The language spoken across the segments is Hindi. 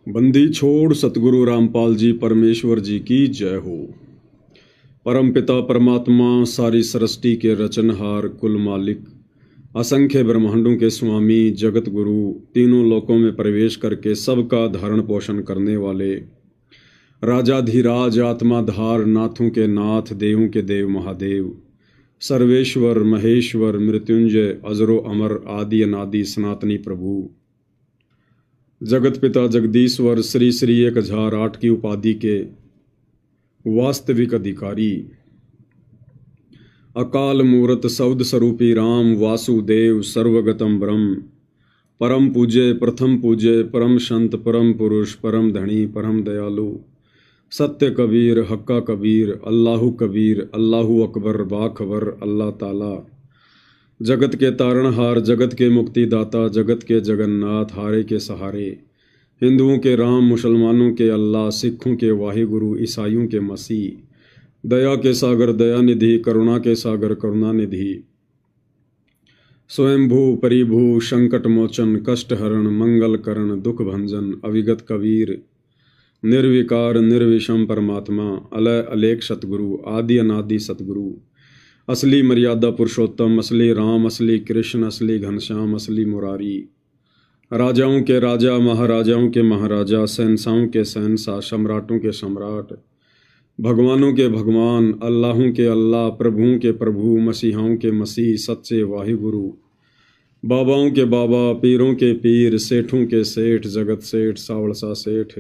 बंदी छोड़ सतगुरु रामपाल जी परमेश्वर जी की जय हो। परम पिता परमात्मा सारी सृष्टि के रचनहार कुल मालिक असंख्य ब्रह्मांडों के स्वामी जगत गुरु तीनों लोकों में प्रवेश करके सबका धारण पोषण करने वाले राजाधिराज आत्माधार नाथों के नाथ देवों के देव महादेव सर्वेश्वर महेश्वर मृत्युंजय अजरो अमर आदि अनादि सनातनी प्रभु जगत पिता जगदीश्वर श्री श्री 1008 की उपाधि के वास्तविक अधिकारी अकाल मूर्त शब्द स्वरूपी राम वासुदेव सर्वगतम ब्रह्म परम पूज्य प्रथम पूज्य परम संत परम पुरुष परम धनी परम दयालु सत्य कबीर हक्का कबीर अल्लाहु कबीर अल्लाहु अकबर बाखबर अल्लाह ताला जगत के तारणहार जगत के मुक्तिदाता जगत के जगन्नाथ हारे के सहारे हिंदुओं के राम मुसलमानों के अल्लाह सिखों के वाहिगुरु ईसाइयों के मसीह दया के सागर दयानिधि करुणा के सागर करुणानिधि स्वयंभू परिभू संकट मोचन कष्ट हरण मंगल करण दुख भंजन अविगत कबीर निर्विकार निर्विषम परमात्मा अलय अलेख सतगुरु आदि अनादि सतगुरु असली मर्यादा पुरुषोत्तम असली राम असली कृष्ण असली घनश्याम असली मुरारी राजाओं के राजा महाराजाओं के महाराजा शहंशाहों के शहंशाह सम्राटों के सम्राट भगवानों के भगवान अल्लाहों के अल्लाह प्रभुओं के प्रभु मसीहाओं के मसीह सच्चे वाहिगुरु बाबाओं के बाबा पीरों के पीर सेठों के सेठ जगत सेठ सावड़सा सेठ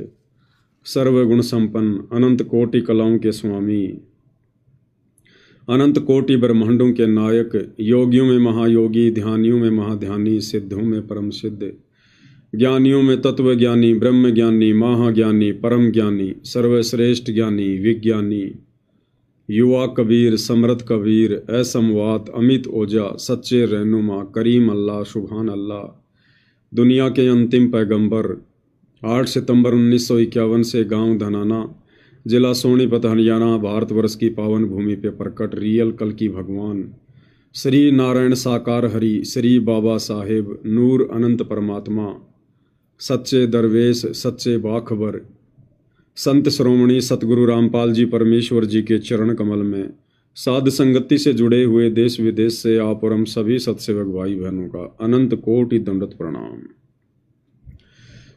सर्वगुण संपन्न अनंत कोटि कलाओं के स्वामी अनंत कोटि ब्रह्मांडों के नायक योगियों में महायोगी ध्यानियों में महाध्यानी सिद्धों में परम सिद्ध ज्ञानियों में तत्व ज्ञानी ब्रह्म ज्ञानी महाज्ञानी परम ज्ञानी सर्वश्रेष्ठ ज्ञानी विज्ञानी युवा कबीर समृद्ध कबीर असमवात अमित ओजा सच्चे रहनुमा करीम अल्लाह सुभान अल्लाह दुनिया के अंतिम पैगंबर 8 सितंबर 1951 से गांव धनाना जिला सोनीपत हरियाणा भारतवर्ष की पावन भूमि पे प्रकट रियल कल की भगवान श्री नारायण साकार हरि श्री बाबा साहेब नूर अनंत परमात्मा सच्चे दरवेश सच्चे बाखबर संत श्रोमणी सतगुरु रामपाल जी परमेश्वर जी के चरण कमल में साध संगति से जुड़े हुए देश विदेश से आप और हम सभी सत्सेवक भाई बहनों का अनंत कोटि दंडवत प्रणाम।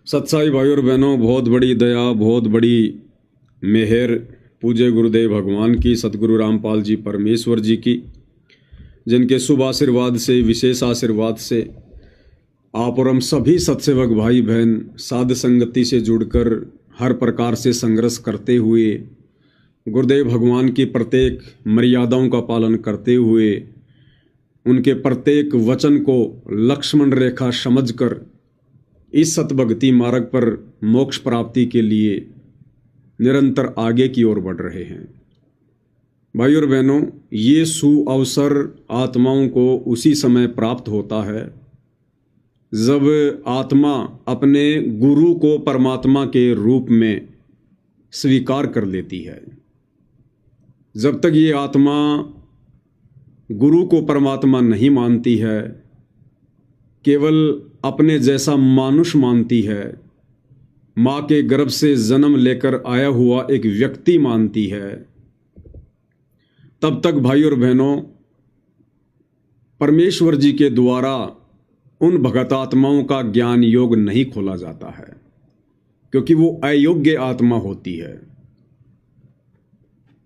सत्साई भाई और बहनों, बहुत बड़ी दया बहुत बड़ी मेहर पूज्य गुरुदेव भगवान की सतगुरु रामपाल जी परमेश्वर जी की, जिनके शुभ आशीर्वाद से विशेष आशीर्वाद से आप और हम सभी सत्सेवक भाई बहन साध संगति से जुड़कर हर प्रकार से संघर्ष करते हुए गुरुदेव भगवान की प्रत्येक मर्यादाओं का पालन करते हुए उनके प्रत्येक वचन को लक्ष्मण रेखा समझकर इस सतभक्ति मार्ग पर मोक्ष प्राप्ति के लिए निरंतर आगे की ओर बढ़ रहे हैं। भाई और बहनों, ये सुअवसर आत्माओं को उसी समय प्राप्त होता है जब आत्मा अपने गुरु को परमात्मा के रूप में स्वीकार कर लेती है। जब तक ये आत्मा गुरु को परमात्मा नहीं मानती है, केवल अपने जैसा मानुष मानती है, माँ के गर्भ से जन्म लेकर आया हुआ एक व्यक्ति मानती है, तब तक भाई और बहनों परमेश्वर जी के द्वारा उन भगत आत्माओं का ज्ञान योग नहीं खोला जाता है, क्योंकि वो अयोग्य आत्मा होती है।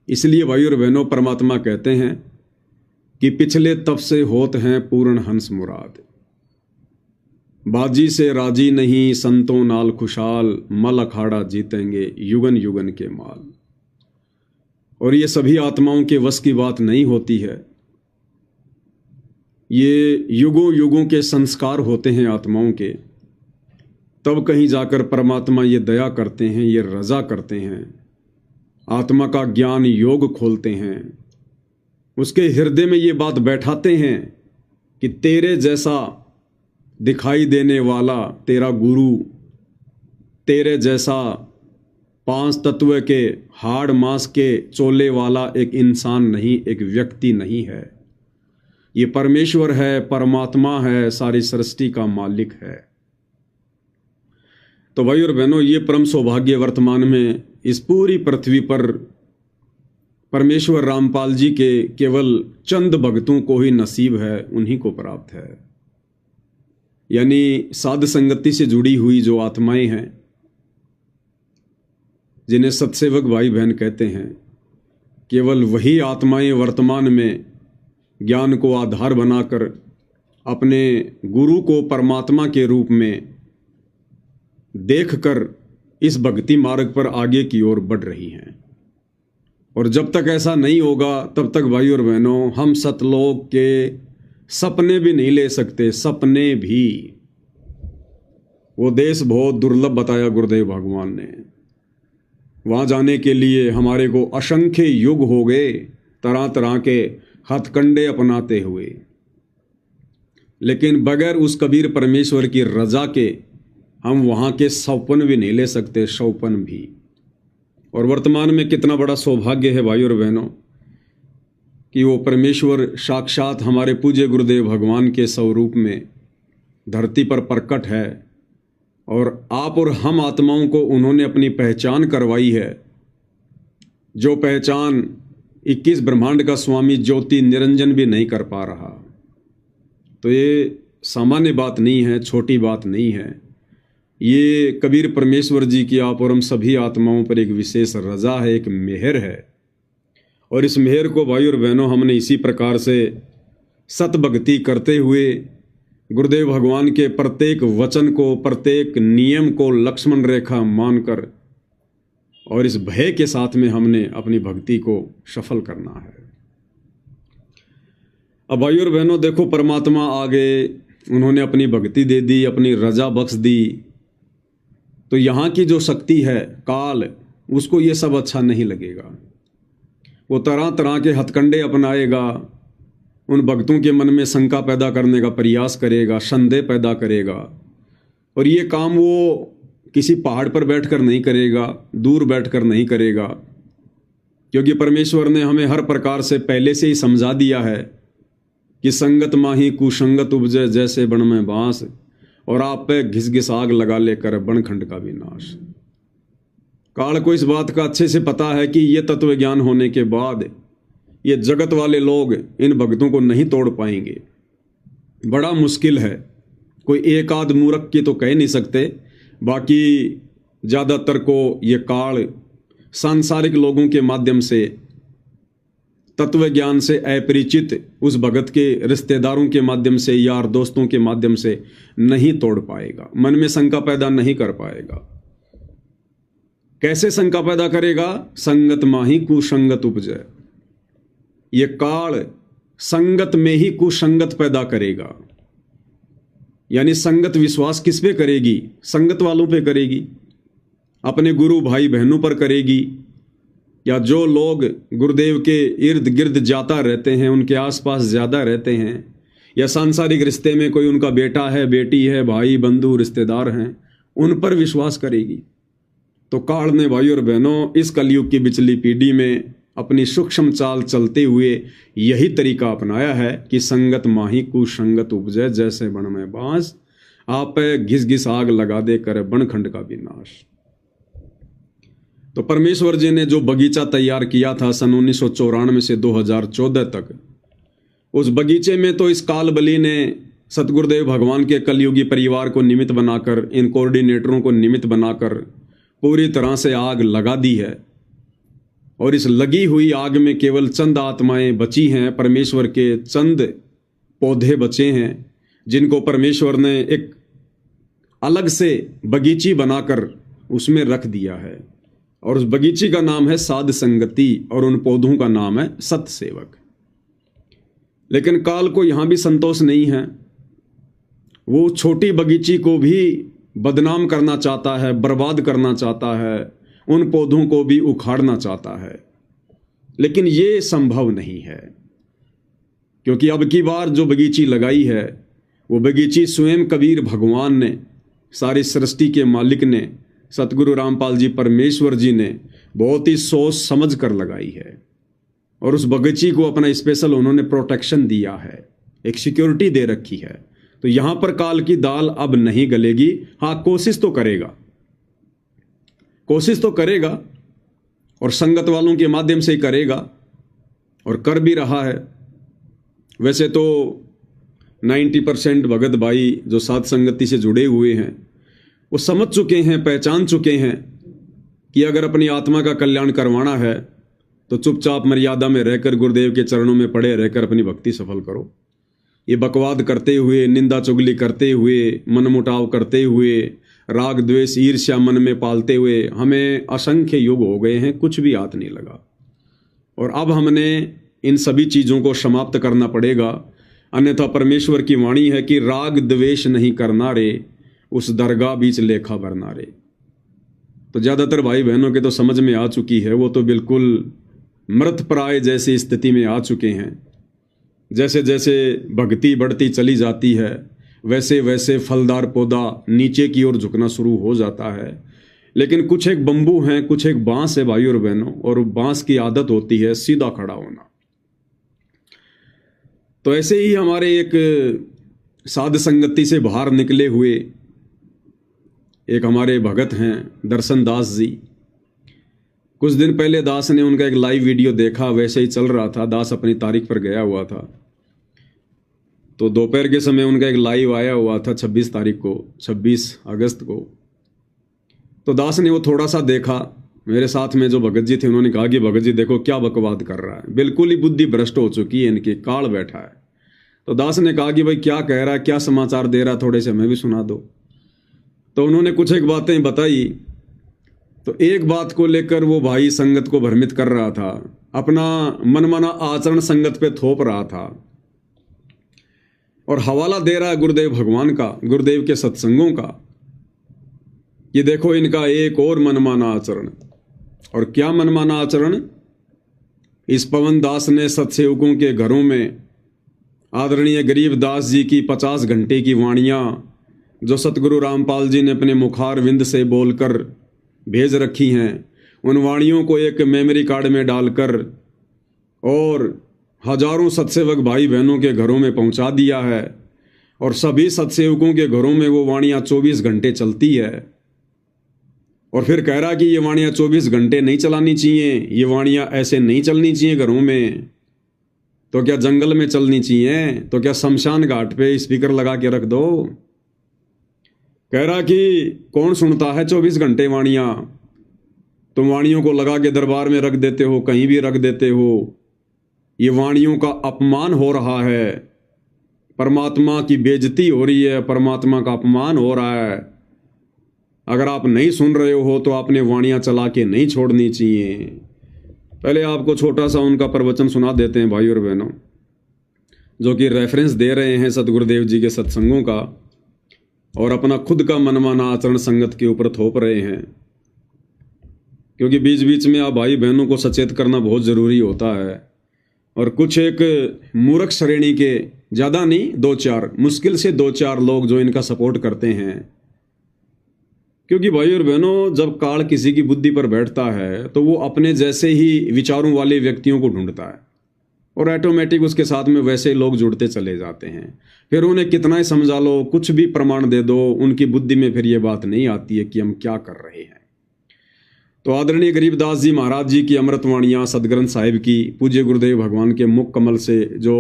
इसलिए भाई और बहनों परमात्मा कहते हैं कि पिछले तब से होत हैं पूर्ण हंस मुराद, बाजी से राजी नहीं संतों नाल खुशाल, मल अखाड़ा जीतेंगे युगन युगन के माल। और ये सभी आत्माओं के वश की बात नहीं होती है, ये युगों युगों के संस्कार होते हैं आत्माओं के। तब कहीं जाकर परमात्मा ये दया करते हैं, ये रजा करते हैं, आत्मा का ज्ञान योग खोलते हैं, उसके हृदय में ये बात बैठाते हैं कि तेरे जैसा दिखाई देने वाला तेरा गुरु, तेरे जैसा 5 तत्व के हाड़ मांस के चोले वाला एक इंसान नहीं, एक व्यक्ति नहीं है। ये परमेश्वर है, परमात्मा है, सारी सृष्टि का मालिक है। तो भाई और बहनों, ये परम सौभाग्य वर्तमान में इस पूरी पृथ्वी पर परमेश्वर रामपाल जी के केवल चंद भक्तों को ही नसीब है, उन्हीं को प्राप्त है। यानी साध संगति से जुड़ी हुई जो आत्माएं हैं, जिन्हें सत्सेवक भाई बहन कहते हैं, केवल वही आत्माएं वर्तमान में ज्ञान को आधार बनाकर अपने गुरु को परमात्मा के रूप में देखकर इस भक्ति मार्ग पर आगे की ओर बढ़ रही हैं। और जब तक ऐसा नहीं होगा तब तक भाई और बहनों, हम सतलोक के सपने भी नहीं ले सकते, सपने भी। वो देश बहुत दुर्लभ बताया गुरुदेव भगवान ने। वहाँ जाने के लिए हमारे को असंख्य युग हो गए, तरह तरह के हथकंडे अपनाते हुए, लेकिन बगैर उस कबीर परमेश्वर की रजा के हम वहाँ के सौपन भी नहीं ले सकते, सौपन भी। और वर्तमान में कितना बड़ा सौभाग्य है भाई और बहनों कि वो परमेश्वर साक्षात हमारे पूज्य गुरुदेव भगवान के स्वरूप में धरती पर प्रकट है, और आप और हम आत्माओं को उन्होंने अपनी पहचान करवाई है, जो पहचान 21 ब्रह्मांड का स्वामी ज्योति निरंजन भी नहीं कर पा रहा। तो ये सामान्य बात नहीं है, छोटी बात नहीं है। ये कबीर परमेश्वर जी की आप और हम सभी आत्माओं पर एक विशेष रजा है, एक मेहर है। और इस मेहर को भाई और बहनों, हमने इसी प्रकार से सतभक्ति करते हुए गुरुदेव भगवान के प्रत्येक वचन को, प्रत्येक नियम को लक्ष्मण रेखा मानकर और इस भय के साथ में हमने अपनी भक्ति को सफल करना है। अब भाई और बहनों देखो, परमात्मा आगे उन्होंने अपनी भक्ति दे दी, अपनी रजा बख्श दी, तो यहाँ की जो शक्ति है काल, उसको ये सब अच्छा नहीं लगेगा। वो तरह तरह के हथकंडे अपनाएगा, उन भक्तों के मन में शंका पैदा करने का प्रयास करेगा, संदेह पैदा करेगा। और ये काम वो किसी पहाड़ पर बैठकर नहीं करेगा, दूर बैठकर नहीं करेगा, क्योंकि परमेश्वर ने हमें हर प्रकार से पहले से ही समझा दिया है कि संगत माही कुसंगत उपजे जैसे बन में बांस, और आप पे घिस घिस आग लगा लेकर बनखंड का विनाश। काल को इस बात का अच्छे से पता है कि ये तत्व ज्ञान होने के बाद ये जगत वाले लोग इन भक्तों को नहीं तोड़ पाएंगे। बड़ा मुश्किल है, कोई एक आध मूर्ख की तो कह नहीं सकते, बाकी ज़्यादातर को ये काल सांसारिक लोगों के माध्यम से, तत्व ज्ञान से अपरिचित उस भगत के रिश्तेदारों के माध्यम से, यार दोस्तों के माध्यम से नहीं तोड़ पाएगा, मन में शंका पैदा नहीं कर पाएगा। कैसे शंका पैदा करेगा? संगत माही कुसंगत उपजे। ये काल संगत में ही कुसंगत पैदा करेगा। यानी संगत विश्वास किस पे करेगी? संगत वालों पे करेगी, अपने गुरु भाई बहनों पर करेगी, या जो लोग गुरुदेव के इर्द गिर्द जाता रहते हैं, उनके आसपास ज़्यादा रहते हैं, या सांसारिक रिश्ते में कोई उनका बेटा है, बेटी है, भाई बंधु रिश्तेदार हैं, उन पर विश्वास करेगी। तो काल ने भाई और बहनों इस कलयुग की बिचली पीढ़ी में अपनी सूक्ष्म चाल चलते हुए यही तरीका अपनाया है कि संगत माही कुसंगत उपजे जैसे बन में बांस, आप घिस घिस आग लगा दे कर बनखंड का विनाश। तो परमेश्वर जी ने जो बगीचा तैयार किया था सन 1994 से 2014 तक, उस बगीचे में तो इस काल बली ने सतगुरुदेव भगवान के कलयुगी परिवार को निमित्त बनाकर, इन कोऑर्डिनेटरों को निमित्त बनाकर पूरी तरह से आग लगा दी है। और इस लगी हुई आग में केवल चंद आत्माएं बची हैं, परमेश्वर के चंद पौधे बचे हैं, जिनको परमेश्वर ने एक अलग से बगीची बनाकर उसमें रख दिया है। और उस बगीची का नाम है साध संगति, और उन पौधों का नाम है सतसेवक। लेकिन काल को यहां भी संतोष नहीं है, वो छोटी बगीची को भी बदनाम करना चाहता है, बर्बाद करना चाहता है, उन पौधों को भी उखाड़ना चाहता है। लेकिन ये संभव नहीं है, क्योंकि अब की बार जो बगीची लगाई है वो बगीची स्वयं कबीर भगवान ने, सारी सृष्टि के मालिक ने, सतगुरु रामपाल जी परमेश्वर जी ने बहुत ही सोच समझ कर लगाई है। और उस बगीची को अपना स्पेशल उन्होंने प्रोटेक्शन दिया है, एक सिक्योरिटी दे रखी है। तो यहाँ पर काल की दाल अब नहीं गलेगी। हाँ, कोशिश तो करेगा, कोशिश तो करेगा और संगत वालों के माध्यम से ही करेगा और कर भी रहा है। वैसे तो 90% भगत भाई जो साध संगति से जुड़े हुए हैं वो समझ चुके हैं, पहचान चुके हैं कि अगर अपनी आत्मा का कल्याण करवाना है तो चुपचाप मर्यादा में रहकर गुरुदेव के चरणों में पड़े रहकर अपनी भक्ति सफल करो। ये बकवाद करते हुए, निंदा चुगली करते हुए, मनमुटाव करते हुए, राग द्वेष ईर्ष्या मन में पालते हुए हमें असंख्य युग हो गए हैं, कुछ भी हाथ नहीं लगा। और अब हमने इन सभी चीज़ों को समाप्त करना पड़ेगा, अन्यथा परमेश्वर की वाणी है कि राग द्वेष नहीं करना रे, उस दरगाह बीच लेखा भरना रे। तो ज़्यादातर भाई बहनों के तो समझ में आ चुकी है, वो तो बिल्कुल मृत प्राय जैसी स्थिति में आ चुके हैं। जैसे जैसे भक्ति बढ़ती चली जाती है वैसे वैसे फलदार पौधा नीचे की ओर झुकना शुरू हो जाता है। लेकिन कुछ एक बंबू हैं, कुछ एक बांस है भाई और बहनों, और बांस की आदत होती है सीधा खड़ा होना। तो ऐसे ही हमारे एक साध संगति से बाहर निकले हुए एक हमारे भगत हैं दर्शन दास जी। कुछ दिन पहले दास ने उनका एक लाइव वीडियो देखा, वैसे ही चल रहा था, दास अपनी तारीख पर गया हुआ था। तो दोपहर के समय उनका एक लाइव आया हुआ था 26 तारीख को, 26 अगस्त को। तो दास ने वो थोड़ा सा देखा। मेरे साथ में जो भगत जी थे उन्होंने कहा कि भगत जी देखो क्या बकवाद कर रहा है, बिल्कुल ही बुद्धि भ्रष्ट हो चुकी है, इनकी काल बैठा है। तो दास ने कहा कि भाई क्या कह रहा है, क्या समाचार दे रहा है, थोड़े से हमें भी सुना दो। तो उन्होंने कुछ एक बातें बताई। तो एक बात को लेकर वो भाई संगत को भ्रमित कर रहा था, अपना मनमाना आचरण संगत पे थोप रहा था और हवाला दे रहा है गुरुदेव भगवान का, गुरुदेव के सत्संगों का। ये देखो इनका एक और मनमाना आचरण। और क्या मनमाना आचरण? इस पवन दास ने सत्सेवकों के घरों में आदरणीय गरीबदास जी की 50 घंटे की वाणियां जो सतगुरु रामपाल जी ने अपने मुखार विंद से बोलकर भेज रखी हैं, उन वाणियों को एक मेमोरी कार्ड में डालकर और हजारों सत्सेवक भाई बहनों के घरों में पहुंचा दिया है। और सभी सत्सेवकों के घरों में वो वाणियां 24 घंटे चलती है। और फिर कह रहा कि ये वाणियां 24 घंटे नहीं चलानी चाहिए, ये वाणियां ऐसे नहीं चलनी चाहिए घरों में। तो क्या जंगल में चलनी चाहिए? तो क्या शमशान घाट पे स्पीकर लगा के रख दो? कह रहा कि कौन सुनता है 24 घंटे वाणियां? तुम वाणियों को लगा के दरबार में रख देते हो, कहीं भी रख देते हो। ये वाणियों का अपमान हो रहा है, परमात्मा की बेइज्जती हो रही है, परमात्मा का अपमान हो रहा है। अगर आप नहीं सुन रहे हो तो आपने वाणियां चला के नहीं छोड़नी चाहिए। पहले आपको छोटा सा उनका प्रवचन सुना देते हैं भाई और बहनों, जो कि रेफरेंस दे रहे हैं सतगुरुदेव जी के सत्संगों का, और अपना खुद का मनमाना आचरण संगत के ऊपर थोप रहे हैं। क्योंकि बीच बीच में आप भाई बहनों को सचेत करना बहुत ज़रूरी होता है। और कुछ एक मूर्ख श्रेणी के, ज़्यादा नहीं, 2-4, मुश्किल से 2-4 लोग जो इनका सपोर्ट करते हैं। क्योंकि भाई और बहनों, जब काल किसी की बुद्धि पर बैठता है तो वो अपने जैसे ही विचारों वाले व्यक्तियों को ढूंढता है और ऑटोमेटिक उसके साथ में वैसे लोग जुड़ते चले जाते हैं। फिर उन्हें कितना ही समझा लो, कुछ भी प्रमाण दे दो, उनकी बुद्धि में फिर ये बात नहीं आती है कि हम क्या कर रहे हैं। तो आदरणीय गरीबदास जी महाराज जी की अमृतवाणियाँ सदग्रंथ साहिब की पूज्य गुरुदेव भगवान के मुख कमल से जो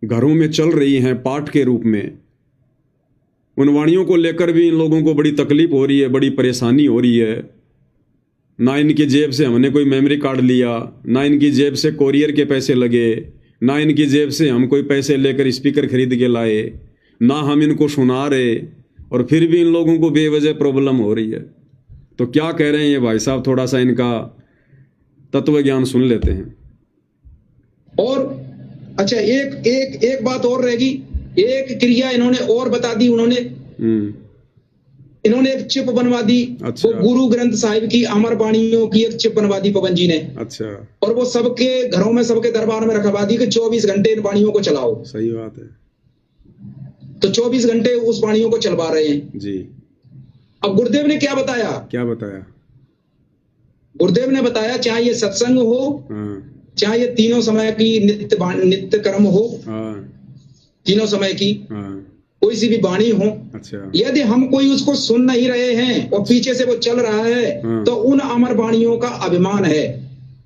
घरों में चल रही हैं पाठ के रूप में, उन वाणियों को लेकर भी इन लोगों को बड़ी तकलीफ हो रही है, बड़ी परेशानी हो रही है। ना इनकी जेब से हमने कोई मेमोरी कार्ड लिया, ना इनकी जेब से कोरियर के पैसे लगे, ना इनकी जेब से हम कोई पैसे लेकर स्पीकर खरीद के लाए, ना हम इनको सुना रहे, और फिर भी इन लोगों को बेवजह प्रॉब्लम हो रही है। तो क्या कह रहे हैं ये भाई साहब, थोड़ा सा इनका तत्व ज्ञान सुन लेते हैं। और अच्छा, एक बात और रहेगी, एक क्रिया इन्होंने और बता दी। इन्होंने एक चिप बनवा दी। अच्छा। वो गुरु ग्रंथ साहिब की अमर वाणियों की एक चिप बनवा दी पवन जी ने। अच्छा। और वो सबके घरों में, सबके दरबार में रखवा दी कि 24 घंटे इन वाणियों को चलाओ। सही बात है। तो 24 घंटे उस वाणियों को चलवा रहे हैं जी। अब गुरुदेव ने क्या बताया? गुरुदेव ने बताया, चाहे ये सत्संग हो, चाहे ये तीनों समय की नित्य कर्म हो, तीनों समय की, कोई सी भी वाणी हो, अच्छा, यदि हम कोई उसको सुन नहीं रहे हैं और पीछे से वो चल रहा है, तो उन अमर वाणियों का अभिमान है,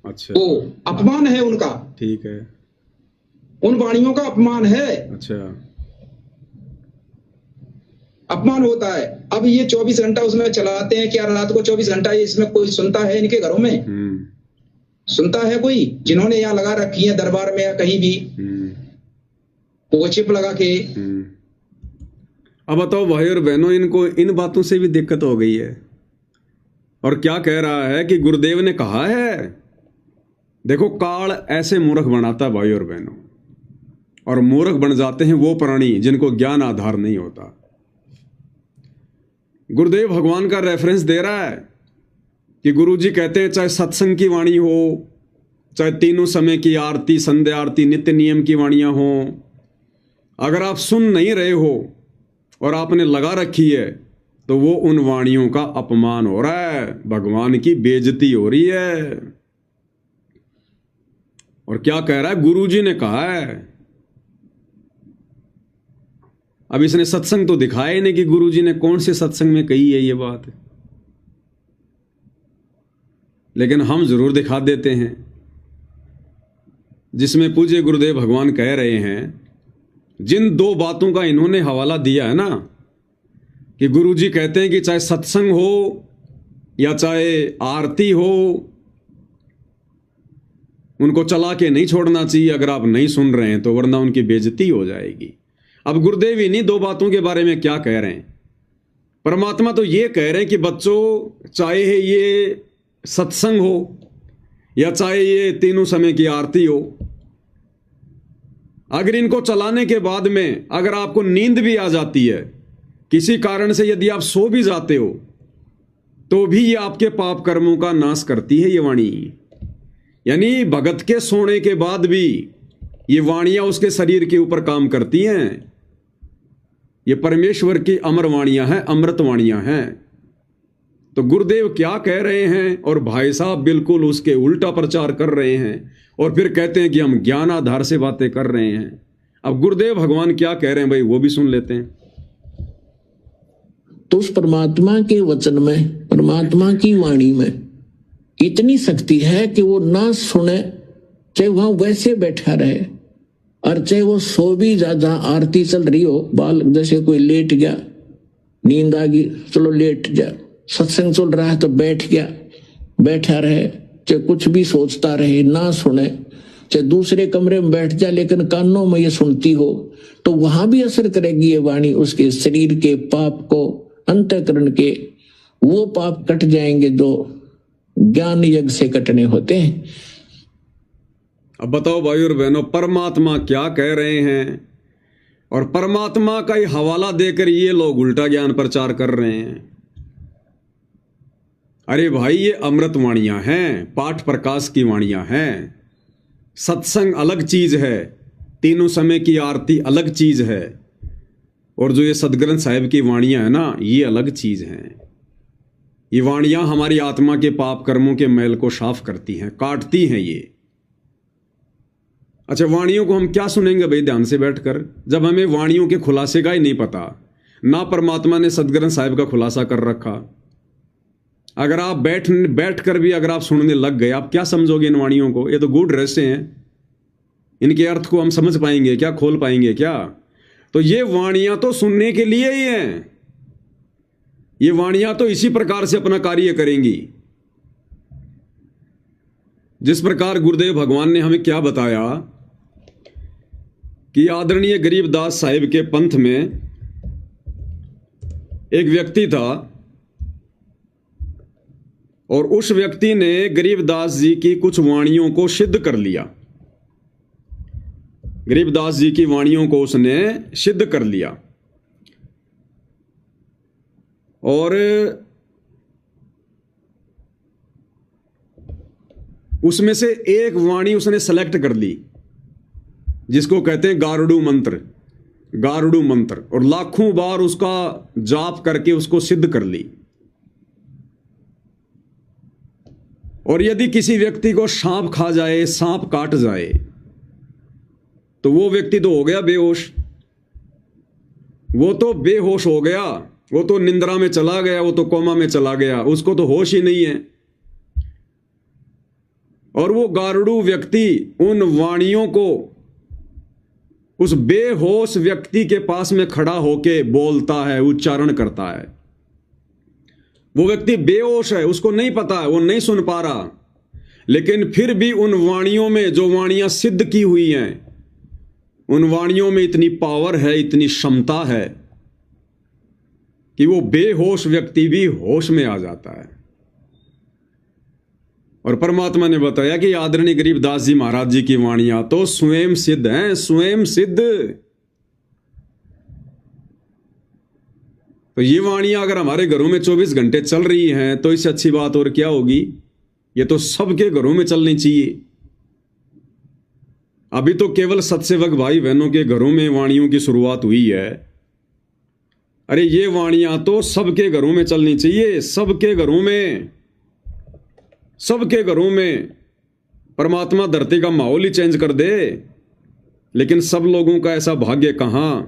अच्छा, वो अपमान है उनका, ठीक है, उन वाणियों का अपमान है, अच्छा, अपमान होता है। अब ये 24 घंटा उसमें चलाते हैं, क्या रात को 24 घंटा इसमें कोई सुनता है इनके घरों में? सुनता है कोई? जिन्होंने यहाँ लगा रखी है दरबार में या कहीं भी वो चिप लगा के। अब बताओ भाई और बहनों, इनको इन बातों से भी दिक्कत हो गई है। और क्या कह रहा है कि गुरुदेव ने कहा है, देखो काल ऐसे मूर्ख बनाता है भाई और बहनों, और मूर्ख बन जाते हैं वो प्राणी जिनको ज्ञान आधार नहीं होता। गुरुदेव भगवान का रेफरेंस दे रहा है कि गुरुजी कहते हैं चाहे सत्संग की वाणी हो, चाहे तीनों समय की आरती, संध्या आरती, नित्य नियम की वाणियां हो, अगर आप सुन नहीं रहे हो और आपने लगा रखी है तो वो उन वाणियों का अपमान हो रहा है, भगवान की बेइज्जती हो रही है। और क्या कह रहा है, गुरुजी ने कहा है। अब इसने सत्संग तो दिखाया ही नहीं कि गुरुजी ने कौन से सत्संग में कही है ये बात, लेकिन हम जरूर दिखा देते हैं जिसमें पूज्य गुरुदेव भगवान कह रहे हैं, जिन दो बातों का इन्होंने हवाला दिया है ना, कि गुरुजी कहते हैं कि चाहे सत्संग हो या चाहे आरती हो, उनको चला के नहीं छोड़ना चाहिए अगर आप नहीं सुन रहे हैं तो, वरना उनकी बेइज्जती हो जाएगी। अब गुरुदेव इन्हीं दो बातों के बारे में क्या कह रहे हैं? परमात्मा तो ये कह रहे हैं कि बच्चों, चाहे ये सत्संग हो या चाहे ये तीनों समय की आरती हो, अगर इनको चलाने के बाद में अगर आपको नींद भी आ जाती है किसी कारण से, यदि आप सो भी जाते हो, तो भी ये आपके पाप कर्मों का नाश करती है ये वाणी। यानी भगत के सोने के बाद भी ये वाणियां उसके शरीर के ऊपर काम करती हैं। ये परमेश्वर की अमर वाणियां हैं, अमृत वाणियां हैं। तो गुरुदेव क्या कह रहे हैं और भाई साहब बिल्कुल उसके उल्टा प्रचार कर रहे हैं, और फिर कहते हैं कि हम ज्ञान आधार से बातें कर रहे हैं। अब गुरुदेव भगवान क्या कह रहे हैं भाई, वो भी सुन लेते हैं। तो उस परमात्मा के वचन में, परमात्मा की वाणी में इतनी शक्ति है कि वो ना सुने, चाहे वहां वैसे बैठा रहे, और चाहे वो सो भी ज्यादा, आरती चल रही हो, बाल जैसे कोई लेट गया, नींद आ गई, चलो लेट जा, सत्संग चल रहा है तो बैठ गया, बैठा रहे, चाहे कुछ भी सोचता रहे, ना सुने, चाहे दूसरे कमरे में बैठ जाए लेकिन कानों में ये सुनती हो, तो वहां भी असर करेगी ये वाणी। उसके शरीर के पाप को, अंतःकरण के वो पाप कट जाएंगे जो ज्ञान यज्ञ से कटने होते हैं। अब बताओ भाई और बहनों, परमात्मा क्या कह रहे हैं, और परमात्मा का ही हवाला देकर ये लोग उल्टा ज्ञान प्रचार कर रहे हैं। अरे भाई, ये अमृत वाणियां हैं, पाठ प्रकाश की वाणियां हैं। सत्संग अलग चीज है, तीनों समय की आरती अलग चीज है, और जो ये सदग्रंथ साहिब की वाणियां है ना, ये अलग चीज हैं। ये वाणियां हमारी आत्मा के पाप कर्मों के मैल को साफ करती हैं, काटती हैं ये। अच्छा, वाणियों को हम क्या सुनेंगे भाई ध्यान से बैठकर, जब हमें वाणियों के खुलासे का ही नहीं पता, ना परमात्मा ने सदग्रंथ साहिब का खुलासा कर रखा। अगर आप बैठ कर भी अगर आप सुनने लग गए, आप क्या समझोगे इन वाणियों को? ये तो गूढ़ रहस्य हैं, इनके अर्थ को हम समझ पाएंगे क्या, खोल पाएंगे क्या? तो ये वाणियां तो सुनने के लिए ही हैं, ये वाणियां तो इसी प्रकार से अपना कार्य करेंगी। जिस प्रकार गुरुदेव भगवान ने हमें क्या बताया कि आदरणीय गरीबदास साहिब के पंथ में एक व्यक्ति था, और उस व्यक्ति ने गरीबदास जी की कुछ वाणियों को सिद्ध कर लिया। गरीबदास जी की वाणियों को उसने सिद्ध कर लिया, और उसमें से एक वाणी उसने सेलेक्ट कर ली, जिसको कहते हैं गारुड़ू मंत्र, गारुड़ू मंत्र, और लाखों बार उसका जाप करके उसको सिद्ध कर ली। और यदि किसी व्यक्ति को सांप खा जाए, सांप काट जाए, तो वो व्यक्ति तो हो गया बेहोश, वो तो बेहोश हो गया, वो तो निंद्रा में चला गया, वो तो कोमा में चला गया, उसको तो होश ही नहीं है। और वो गारुड़ू व्यक्ति उन वाणियों को उस बेहोश व्यक्ति के पास में खड़ा होके बोलता है, उच्चारण करता है। वो व्यक्ति बेहोश है, उसको नहीं पता है, वो नहीं सुन पा रहा, लेकिन फिर भी उन वाणियों में, जो वाणियां सिद्ध की हुई हैं, उन वाणियों में इतनी पावर है, इतनी क्षमता है कि वो बेहोश व्यक्ति भी होश में आ जाता है। और परमात्मा ने बताया कि आदरणीय गरीबदास जी महाराज जी की वाणियां तो स्वयं सिद्ध हैं, स्वयं सिद्ध। तो ये वाणियां अगर हमारे घरों में 24 घंटे चल रही हैं तो इससे अच्छी बात और क्या होगी। ये तो सबके घरों में चलनी चाहिए। अभी तो केवल सत्सेवक भाई बहनों के घरों में वाणियों की शुरुआत हुई है। अरे ये वाणियां तो सबके घरों में चलनी चाहिए, सबके घरों में, सबके घरों में। परमात्मा धरती का माहौल ही चेंज कर दे, लेकिन सब लोगों का ऐसा भाग्य कहां,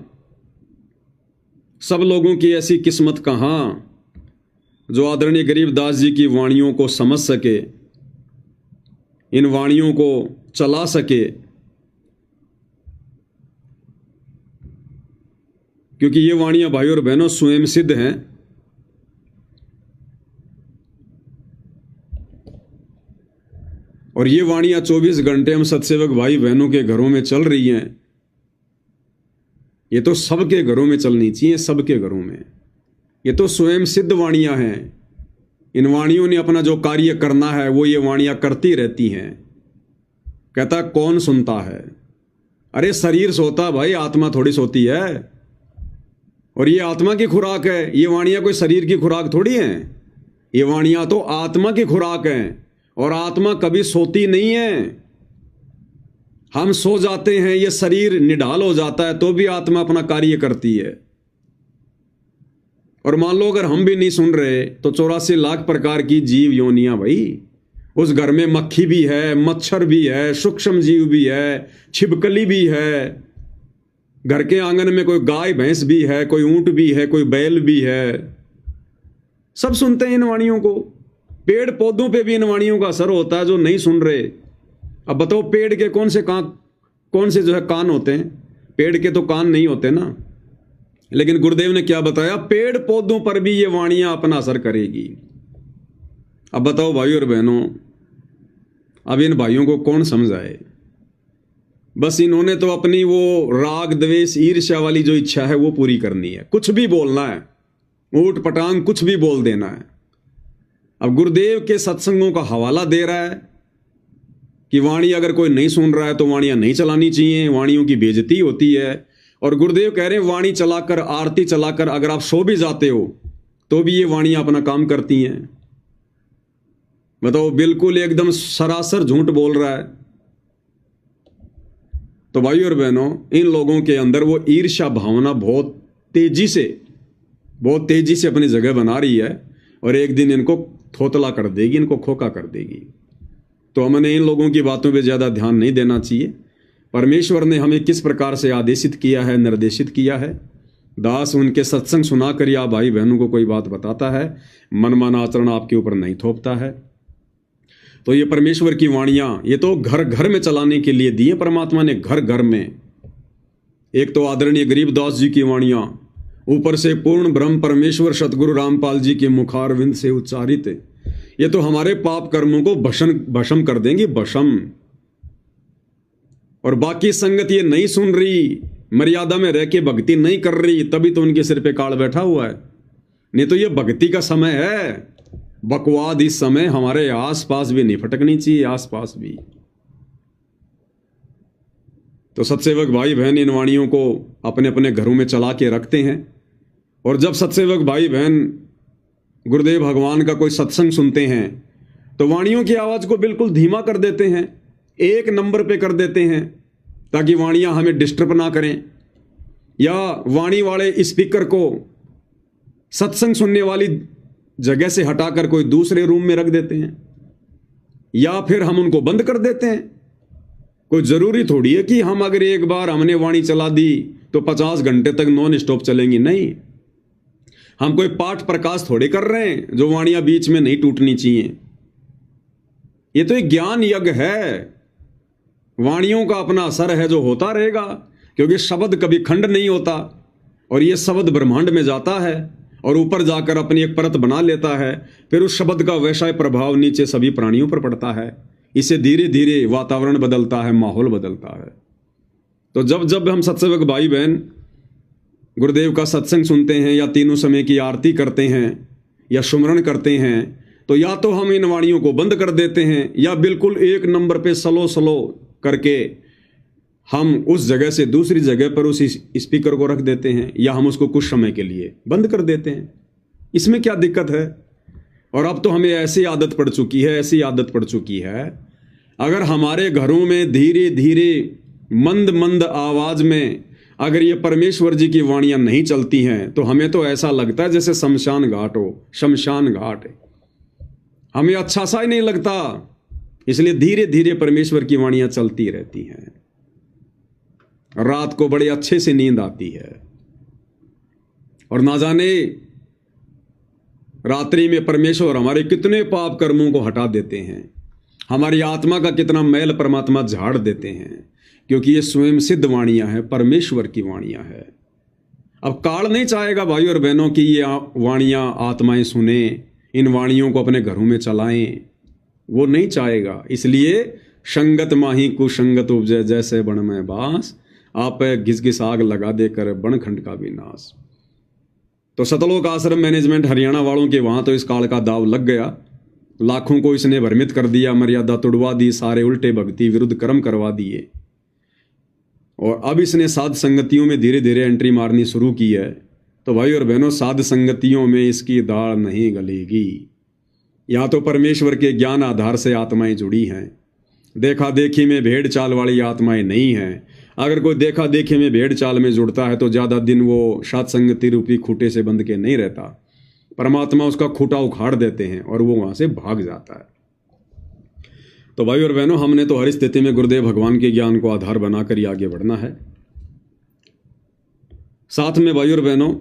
सब लोगों की ऐसी किस्मत कहां जो आदरणीय गरीबदास जी की वाणियों को समझ सके, इन वाणियों को चला सके। क्योंकि ये वाणियां भाई और बहनों स्वयं सिद्ध हैं। और ये वाणियां 24 घंटे हम सत्सेवक भाई बहनों के घरों में चल रही हैं। ये तो सबके घरों में चलनी चाहिए, सबके घरों में। ये तो स्वयं सिद्ध वाणियां हैं। इन वाणियों ने अपना जो कार्य करना है वो ये वाणियां करती रहती हैं। कहता कौन सुनता है? अरे शरीर सोता भाई, आत्मा थोड़ी सोती है। और ये आत्मा की खुराक है। ये वाणियां कोई शरीर की खुराक थोड़ी है। ये वाणियां तो आत्मा की खुराक हैं। और आत्मा कभी सोती नहीं है। हम सो जाते हैं, ये शरीर निढाल हो जाता है, तो भी आत्मा अपना कार्य करती है। और मान लो अगर हम भी नहीं सुन रहे तो 84 लाख प्रकार की जीव योनियां भाई। उस घर में मक्खी भी है, मच्छर भी है, सूक्ष्म जीव भी है, छिपकली भी है। घर के आंगन में कोई गाय भैंस भी है, कोई ऊंट भी है, कोई बैल भी है। सब सुनते हैं इन वाणियों को। पेड़ पौधों पे भी इन वाणियों का असर होता है जो नहीं सुन रहे। अब बताओ पेड़ के कौन से जो है कान होते हैं? पेड़ के तो कान नहीं होते ना। लेकिन गुरुदेव ने क्या बताया? पेड़ पौधों पर भी ये वाणियां अपना असर करेगी। अब बताओ भाई और बहनों, अब इन भाइयों को कौन समझाए? बस इन्होंने तो अपनी वो राग द्वेष ईर्ष्या वाली जो इच्छा है वो पूरी करनी है। कुछ भी बोलना है, ऊट पटांग कुछ भी बोल देना है। अब गुरुदेव के सत्संगों का हवाला दे रहा है कि वाणी अगर कोई नहीं सुन रहा है तो वाणियां नहीं चलानी चाहिए, वाणियों की बेइज्जती होती है। और गुरुदेव कह रहे हैं वाणी चलाकर, आरती चलाकर अगर आप सो भी जाते हो तो भी ये वाणियां अपना काम करती हैं। बताओ, बिल्कुल एकदम सरासर झूठ बोल रहा है। तो भाई और बहनों, इन लोगों के अंदर वो ईर्ष्या भावना बहुत तेजी से अपनी जगह बना रही है और एक दिन इनको थोतला कर देगी, इनको खोखा कर देगी। तो हमने इन लोगों की बातों पे ज़्यादा ध्यान नहीं देना चाहिए। परमेश्वर ने हमें किस प्रकार से आदेशित किया है, निर्देशित किया है। दास उनके सत्संग सुनाकर या भाई बहनों को कोई बात बताता है, मनमाना आचरण आपके ऊपर नहीं थोपता है। तो ये परमेश्वर की वाणियां, ये तो घर घर में चलाने के लिए दी है परमात्मा ने, घर घर में। एक तो आदरणीय गरीबदास जी की वाणियां, ऊपर से पूर्ण ब्रह्म परमेश्वर सतगुरु रामपाल जी के मुखारविंद से उच्चारित, ये तो हमारे पाप कर्मों को भस्म कर देंगी, भस्म। और बाकी संगत ये नहीं सुन रही, मर्यादा में रह के भक्ति नहीं कर रही, तभी तो उनके सिर पे काल बैठा हुआ है। नहीं तो ये भक्ति का समय है। बकवाद इस समय हमारे आसपास भी नहीं फटकनी चाहिए, आसपास भी। तो सत्सेवक भाई बहन इन वाणियों को अपने अपने घरों में चला के रखते हैं। और जब सत्सेवक भाई बहन गुरुदेव भगवान का कोई सत्संग सुनते हैं तो वाणियों की आवाज को बिल्कुल धीमा कर देते हैं, 1 नंबर पे कर देते हैं, ताकि वाणियां हमें डिस्टर्ब ना करें। या वाणी वाले स्पीकर को सत्संग सुनने वाली जगह से हटाकर कोई दूसरे रूम में रख देते हैं, या फिर हम उनको बंद कर देते हैं। कोई जरूरी थोड़ी है कि हम अगर एक बार हमने वाणी चला दी तो 50 घंटे तक नॉन स्टॉप चलेंगी। नहीं, हम कोई पाठ प्रकाश थोड़े कर रहे हैं जो वाणियां बीच में नहीं टूटनी चाहिए। ये तो एक ज्ञान यज्ञ है, वाणियों का अपना असर है जो होता रहेगा, क्योंकि शब्द कभी खंड नहीं होता और ये शब्द ब्रह्मांड में जाता है और ऊपर जाकर अपनी एक परत बना लेता है, फिर उस शब्द का वैसा प्रभाव नीचे सभी प्राणियों पर पड़ता है। इसे धीरे धीरे वातावरण बदलता है, माहौल बदलता है। तो जब जब हम सत्सेवक भाई बहन गुरुदेव का सत्संग सुनते हैं या तीनों समय की आरती करते हैं या सुमरण करते हैं, तो या तो हम इन वाणियों को बंद कर देते हैं या बिल्कुल एक नंबर पे स्लो स्लो करके हम उस जगह से दूसरी जगह पर उस स्पीकर को रख देते हैं या हम उसको कुछ समय के लिए बंद कर देते हैं। इसमें क्या दिक्कत है? और अब तो हमें ऐसी आदत पड़ चुकी है, अगर हमारे घरों में धीरे धीरे मंद मंद आवाज में अगर ये परमेश्वर जी की वाणियां नहीं चलती हैं तो हमें तो ऐसा लगता है जैसे शमशान घाट है। हमें अच्छा सा ही नहीं लगता। इसलिए धीरे धीरे परमेश्वर की वाणियां चलती रहती हैं। रात को बड़े अच्छे से नींद आती है और ना जाने रात्रि में परमेश्वर हमारे कितने पाप कर्मों को हटा देते हैं, हमारी आत्मा का कितना मैल परमात्मा झाड़ देते हैं, क्योंकि ये स्वयं सिद्ध वाणियां हैं, परमेश्वर की वाणियां हैं। अब काल नहीं चाहेगा भाई और बहनों की ये वाणियां आत्माएं सुने, इन वाणियों को अपने घरों में चलाएं, वो नहीं चाहेगा। इसलिए संगत माही कुसंगत उपजे, जैसे बण में बांस, आप घिस घिस आग लगा देकर बण खंड का भी नाश। तो सतलोक आश्रम मैनेजमेंट हरियाणा वालों के वहां तो इस काल का दाव लग गया। लाखों को इसने भ्रमित कर दिया, मर्यादा तोड़वा दी, सारे उल्टे भक्ति विरुद्ध कर्म करवा दिए। और अब इसने साध संगतियों में धीरे धीरे एंट्री मारनी शुरू की है। तो भाई और बहनों, साध संगतियों में इसकी दाल नहीं गलेगी। यहाँ तो परमेश्वर के ज्ञान आधार से आत्माएं जुड़ी हैं, देखा देखी में भेड़ चाल वाली आत्माएं नहीं हैं। अगर कोई देखा देखी में भेड़ चाल में जुड़ता है तो ज़्यादा दिन वो साध संगति रूपी खूटे से बंध के नहीं रहता। परमात्मा उसका खूटा उखाड़ देते हैं और वो वहाँ से भाग जाता है। तो भाई और बहनों, हमने तो हर स्थिति में गुरुदेव भगवान के ज्ञान को आधार बनाकर ही आगे बढ़ना है। साथ में भाई और बहनों,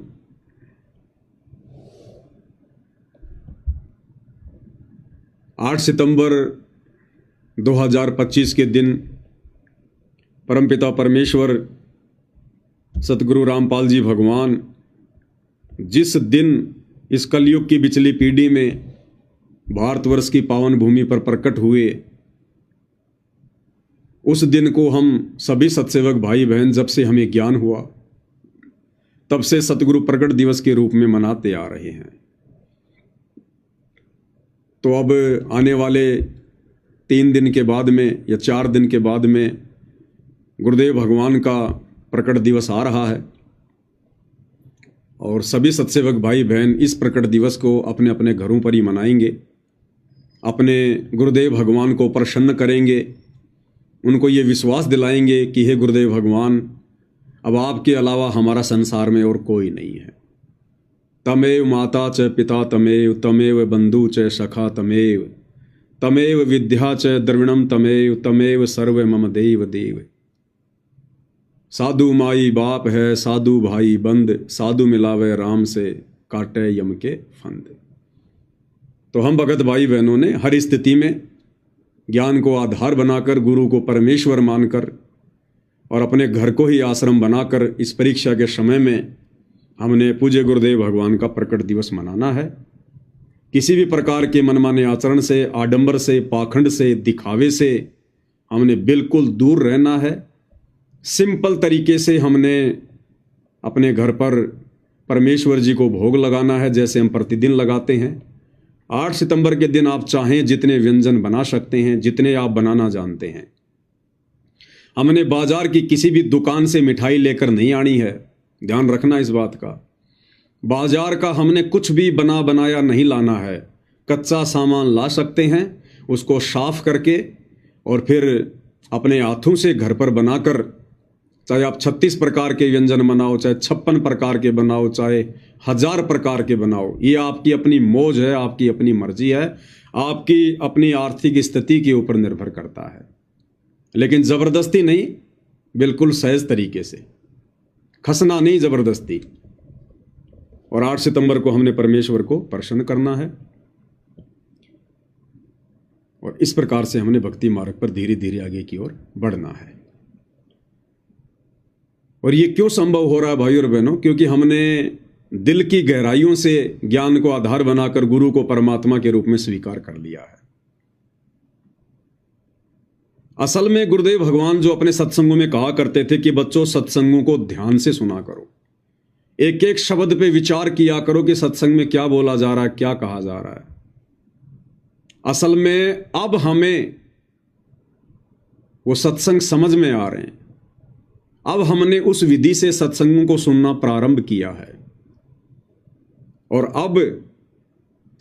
8 सितंबर 2025 के दिन परमपिता परमेश्वर सतगुरु रामपाल जी भगवान जिस दिन इस कलयुग की बिचली पीढ़ी में भारतवर्ष की पावन भूमि पर प्रकट हुए, उस दिन को हम सभी सत्सेवक भाई बहन, जब से हमें ज्ञान हुआ तब से सतगुरु प्रकट दिवस के रूप में मनाते आ रहे हैं। तो अब आने वाले 3 दिन के बाद में या 4 दिन के बाद में गुरुदेव भगवान का प्रकट दिवस आ रहा है और सभी सत्सेवक भाई बहन इस प्रकट दिवस को अपने अपने घरों पर ही मनाएंगे, अपने गुरुदेव भगवान को प्रसन्न करेंगे, उनको ये विश्वास दिलाएंगे कि हे गुरुदेव भगवान, अब आपके अलावा हमारा संसार में और कोई नहीं है। तमेव माता च पिता तमेव, तमेव बंधु च सखा तमेव, तमेव विद्या च द्रविणम तमेव, तमेव सर्व मम देव देव। साधु माई बाप है, साधु भाई बंद, साधु मिलावे राम से, काटे यम के फंद। तो हम भगत भाई बहनों ने हर स्थिति में ज्ञान को आधार बनाकर, गुरु को परमेश्वर मानकर और अपने घर को ही आश्रम बनाकर इस परीक्षा के समय में हमने पूज्य गुरुदेव भगवान का प्रकट दिवस मनाना है। किसी भी प्रकार के मनमाने आचरण से, आडंबर से, पाखंड से, दिखावे से हमने बिल्कुल दूर रहना है। सिंपल तरीके से हमने अपने घर पर परमेश्वर जी को भोग लगाना है, जैसे हम प्रतिदिन लगाते हैं। 8 सितंबर के दिन आप चाहें जितने व्यंजन बना सकते हैं, जितने आप बनाना जानते हैं। हमने बाजार की किसी भी दुकान से मिठाई लेकर नहीं आनी है, ध्यान रखना इस बात का। बाजार का हमने कुछ भी बना बनाया नहीं लाना है। कच्चा सामान ला सकते हैं, उसको साफ करके और फिर अपने हाथों से घर पर बनाकर, चाहे आप 36 प्रकार के व्यंजन बनाओ, चाहे 56 प्रकार के बनाओ, चाहे 1000 प्रकार के बनाओ, ये आपकी अपनी मौज है, आपकी अपनी मर्जी है, आपकी अपनी आर्थिक स्थिति के ऊपर निर्भर करता है। लेकिन जबरदस्ती नहीं, बिल्कुल सहज तरीके से, खसना नहीं, जबरदस्ती। और 8 सितंबर को हमने परमेश्वर को प्रसन्न करना है और इस प्रकार से हमने भक्ति मार्ग पर धीरे धीरे आगे की ओर बढ़ना है। और ये क्यों संभव हो रहा है भाइयों और बहनों? क्योंकि हमने दिल की गहराइयों से ज्ञान को आधार बनाकर गुरु को परमात्मा के रूप में स्वीकार कर लिया है। असल में गुरुदेव भगवान जो अपने सत्संगों में कहा करते थे कि बच्चों सत्संगों को ध्यान से सुना करो, एक एक शब्द पे विचार किया करो कि सत्संग में क्या बोला जा रहा है, क्या कहा जा रहा है। असल में अब हमें वो सत्संग समझ में आ रहे हैं। अब हमने उस विधि से सत्संगों को सुनना प्रारंभ किया है और अब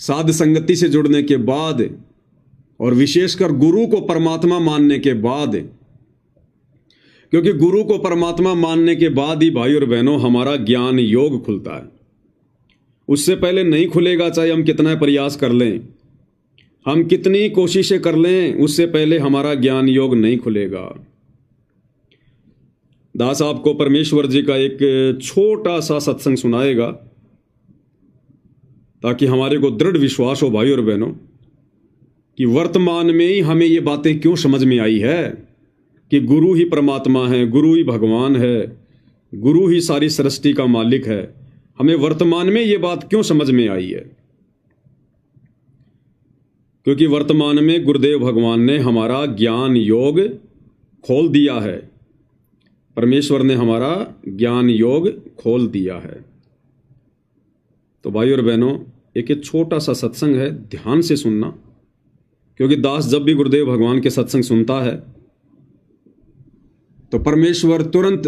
साध संगति से जुड़ने के बाद और विशेषकर गुरु को परमात्मा मानने के बाद, क्योंकि गुरु को परमात्मा मानने के बाद ही भाई और बहनों हमारा ज्ञान योग खुलता है। उससे पहले नहीं खुलेगा, चाहे हम कितना प्रयास कर लें, हम कितनी कोशिशें कर लें, उससे पहले हमारा ज्ञान योग नहीं खुलेगा। दास आपको परमेश्वर जी का एक छोटा सा सत्संग सुनाएगा ताकि हमारे को दृढ़ विश्वास हो भाई और बहनों कि वर्तमान में ही हमें ये बातें क्यों समझ में आई है कि गुरु ही परमात्मा है, गुरु ही भगवान है, गुरु ही सारी सृष्टि का मालिक है। हमें वर्तमान में ये बात क्यों समझ में आई है? क्योंकि वर्तमान में गुरुदेव भगवान ने हमारा ज्ञान योग खोल दिया है। परमेश्वर ने हमारा ज्ञान योग खोल दिया है। तो भाई और बहनों, एक छोटा सा सत्संग है, ध्यान से सुनना, क्योंकि दास जब भी गुरुदेव भगवान के सत्संग सुनता है तो परमेश्वर तुरंत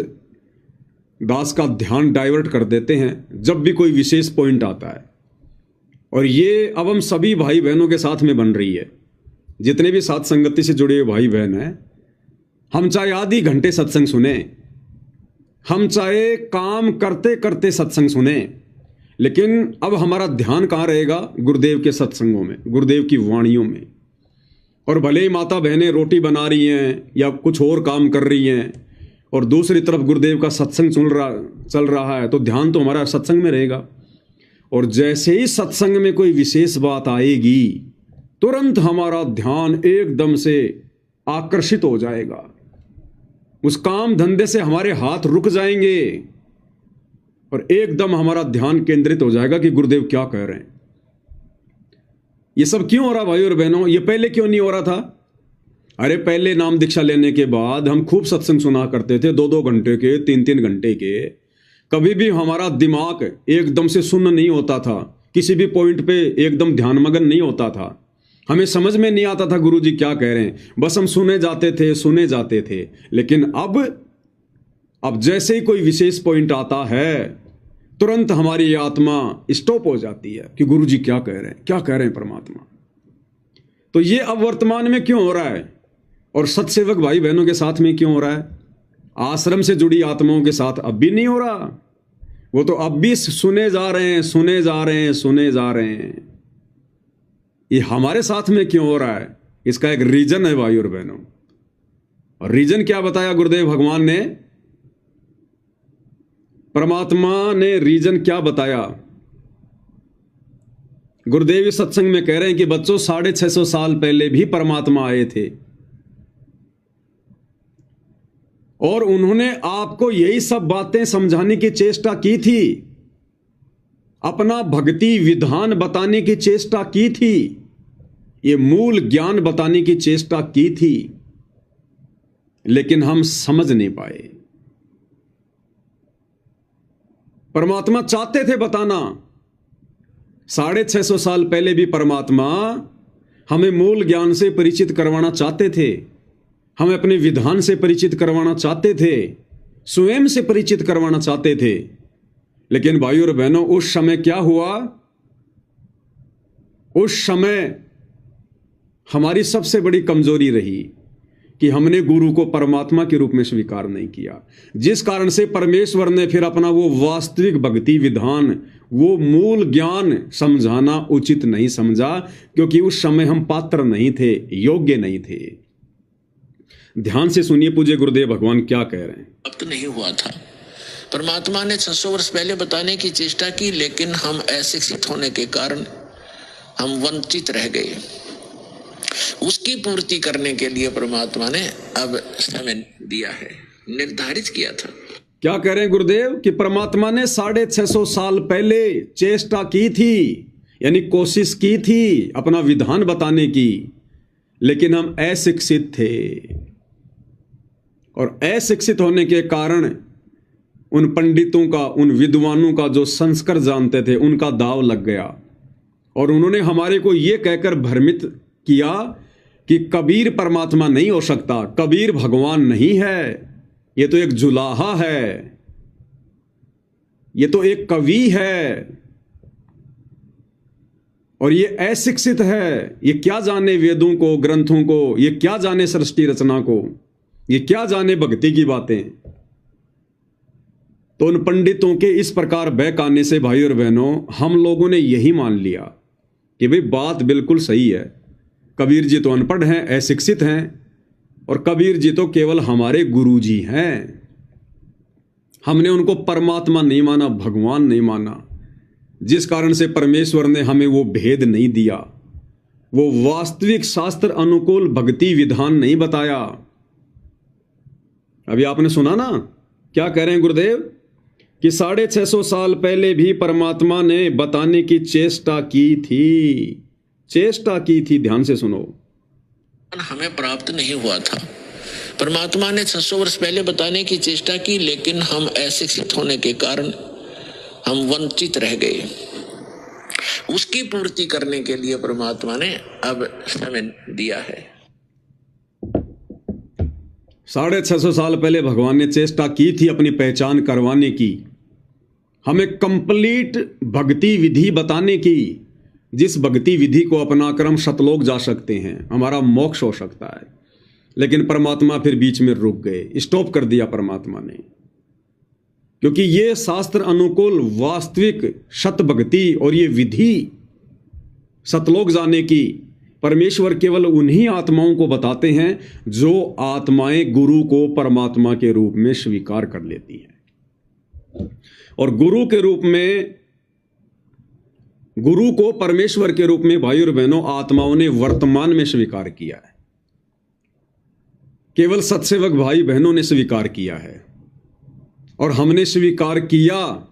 दास का ध्यान डाइवर्ट कर देते हैं जब भी कोई विशेष पॉइंट आता है। और ये अब हम सभी भाई बहनों के साथ में बन रही है। जितने भी साथ संगति से जुड़े हुए भाई बहन हैं, हम चाहे आधी घंटे सत्संग सुने, हम चाहे काम करते करते सत्संग सुने, लेकिन अब हमारा ध्यान कहाँ रहेगा? गुरुदेव के सत्संगों में, गुरुदेव की वाणियों में। और भले ही माता बहनें रोटी बना रही हैं या कुछ और काम कर रही हैं और दूसरी तरफ गुरुदेव का सत्संग चल रहा है, तो ध्यान तो हमारा सत्संग में रहेगा। और जैसे ही सत्संग में कोई विशेष बात आएगी, तुरंत हमारा ध्यान एकदम से आकर्षित हो जाएगा। उस काम धंधे से हमारे हाथ रुक जाएंगे और एकदम हमारा ध्यान केंद्रित हो जाएगा कि गुरुदेव क्या कह रहे हैं। ये सब क्यों हो रहा भाई और बहनों? ये पहले क्यों नहीं हो रहा था? अरे पहले नाम दीक्षा लेने के बाद हम खूब सत्संग सुना करते थे, 2-2 घंटे के, 3-3 घंटे के। कभी भी हमारा दिमाग एकदम से सुन्न नहीं होता था, किसी भी पॉइंट पे एकदम ध्यानमग्न नहीं होता था। हमें समझ में नहीं आता था गुरु जी क्या कह रहे हैं, बस हम सुने जाते थे। लेकिन अब जैसे ही कोई विशेष पॉइंट आता है, तुरंत हमारी आत्मा स्टॉप हो जाती है कि गुरु जी क्या कह रहे हैं परमात्मा। तो ये अब वर्तमान में क्यों हो रहा है और सत्सेवक भाई बहनों के साथ में क्यों हो रहा है? आश्रम से जुड़ी आत्माओं के साथ अब भी नहीं हो रहा। वो तो अब भी सुने जा रहे हैं। ये हमारे साथ में क्यों हो रहा है? इसका एक रीजन है भाई और बहनों। और रीजन क्या बताया गुरुदेव भगवान ने? परमात्मा ने रीजन क्या बताया? गुरुदेव इस सत्संग में कह रहे हैं कि बच्चों 650 साल पहले भी परमात्मा आए थे और उन्होंने आपको यही सब बातें समझाने की चेष्टा की थी, अपना भक्ति विधान बताने की चेष्टा की थी, ये मूल ज्ञान बताने की चेष्टा की थी, लेकिन हम समझ नहीं पाए। परमात्मा चाहते थे बताना। 650 साल पहले भी परमात्मा हमें मूल ज्ञान से परिचित करवाना चाहते थे, हमें अपने विधान से परिचित करवाना चाहते थे, स्वयं से परिचित करवाना चाहते थे। लेकिन भाइयों और बहनों, उस समय क्या हुआ? उस समय हमारी सबसे बड़ी कमजोरी रही कि हमने गुरु को परमात्मा के रूप में स्वीकार नहीं किया, जिस कारण से परमेश्वर ने फिर अपना वो वास्तविक भक्ति विधान, वो मूल ज्ञान समझाना उचित नहीं समझा, क्योंकि उस समय हम पात्र नहीं थे, योग्य नहीं थे। ध्यान से सुनिए पूज्य गुरुदेव भगवान क्या कह रहे हैं। अब तो नहीं हुआ था। परमात्मा ने 600 वर्ष पहले बताने की चेष्टा की, लेकिन हम अशिक्षित होने के कारण हम वंचित रह गए। उसकी पूर्ति करने के लिए परमात्मा ने अब समय दिया है, निर्धारित किया था। क्या कह रहे हैं गुरुदेव कि परमात्मा ने 650 साल पहले चेष्टा की थी, यानी कोशिश की थी अपना विधान बताने की, लेकिन हम अशिक्षित थे और अशिक्षित होने के कारण उन पंडितों का, उन विद्वानों का जो संस्कार जानते थे, उनका दाव लग गया और उन्होंने हमारे को यह कहकर भ्रमित किया कि कबीर परमात्मा नहीं हो सकता, कबीर भगवान नहीं है, ये तो एक जुलाहा है, ये तो एक कवि है और ये अशिक्षित है, ये क्या जाने वेदों को, ग्रंथों को, ये क्या जाने सृष्टि रचना को, ये क्या जाने भक्ति की बातें। तो उन पंडितों के इस प्रकार बहकाने से भाई और बहनों, हम लोगों ने यही मान लिया कि भाई बात बिल्कुल सही है, कबीर जी तो अनपढ़ हैं, अशिक्षित हैं और कबीर जी तो केवल हमारे गुरु जी हैं। हमने उनको परमात्मा नहीं माना, भगवान नहीं माना, जिस कारण से परमेश्वर ने हमें वो भेद नहीं दिया, वो वास्तविक शास्त्र अनुकूल भक्ति विधान नहीं बताया। अभी आपने सुना ना क्या कह रहे हैं गुरुदेव कि 650 साल पहले भी परमात्मा ने बताने की चेष्टा की थी, चेष्टा की थी। ध्यान से सुनो, हमें प्राप्त नहीं हुआ था। परमात्मा ने 600 वर्ष पहले बताने की चेष्टा की, लेकिन हम अशिक्षित होने के कारण हम वंचित रह गए। उसकी पूर्ति करने के लिए परमात्मा ने अब समय दिया है। 650 साल पहले भगवान ने चेष्टा की थी अपनी पहचान करवाने की, हमें कंप्लीट भक्ति विधि बताने की, जिस भक्ति विधि को अपनाकर हम शतलोक जा सकते हैं, हमारा मोक्ष हो सकता है। लेकिन परमात्मा फिर बीच में रुक गए, स्टॉप कर दिया परमात्मा ने, क्योंकि ये शास्त्र अनुकूल वास्तविक शत भक्ति और ये विधि सतलोक जाने की परमेश्वर केवल उन्हीं आत्माओं को बताते हैं जो आत्माएं गुरु को परमात्मा के रूप में स्वीकार कर लेती हैं। और गुरु के रूप में, गुरु को परमेश्वर के रूप में भाई और बहनों आत्माओं ने वर्तमान में स्वीकार किया है, केवल सत्सेवक भाई बहनों ने स्वीकार किया है और हमने स्वीकार किया।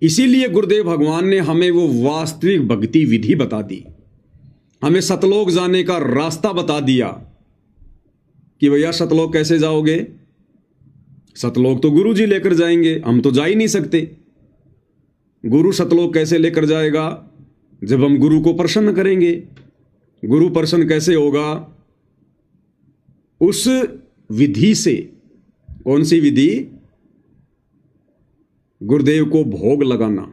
इसीलिए गुरुदेव भगवान ने हमें वो वास्तविक भक्ति विधि बता दी, हमें सतलोक जाने का रास्ता बता दिया कि भैया सतलोक कैसे जाओगे, सतलोक तो गुरु जी लेकर जाएंगे, हम तो जा ही नहीं सकते। गुरु सतलोक कैसे लेकर जाएगा, जब हम गुरु को प्रसन्न करेंगे। गुरु प्रसन्न कैसे होगा, उस विधि से। कौन सी विधि? गुरुदेव को भोग लगाना।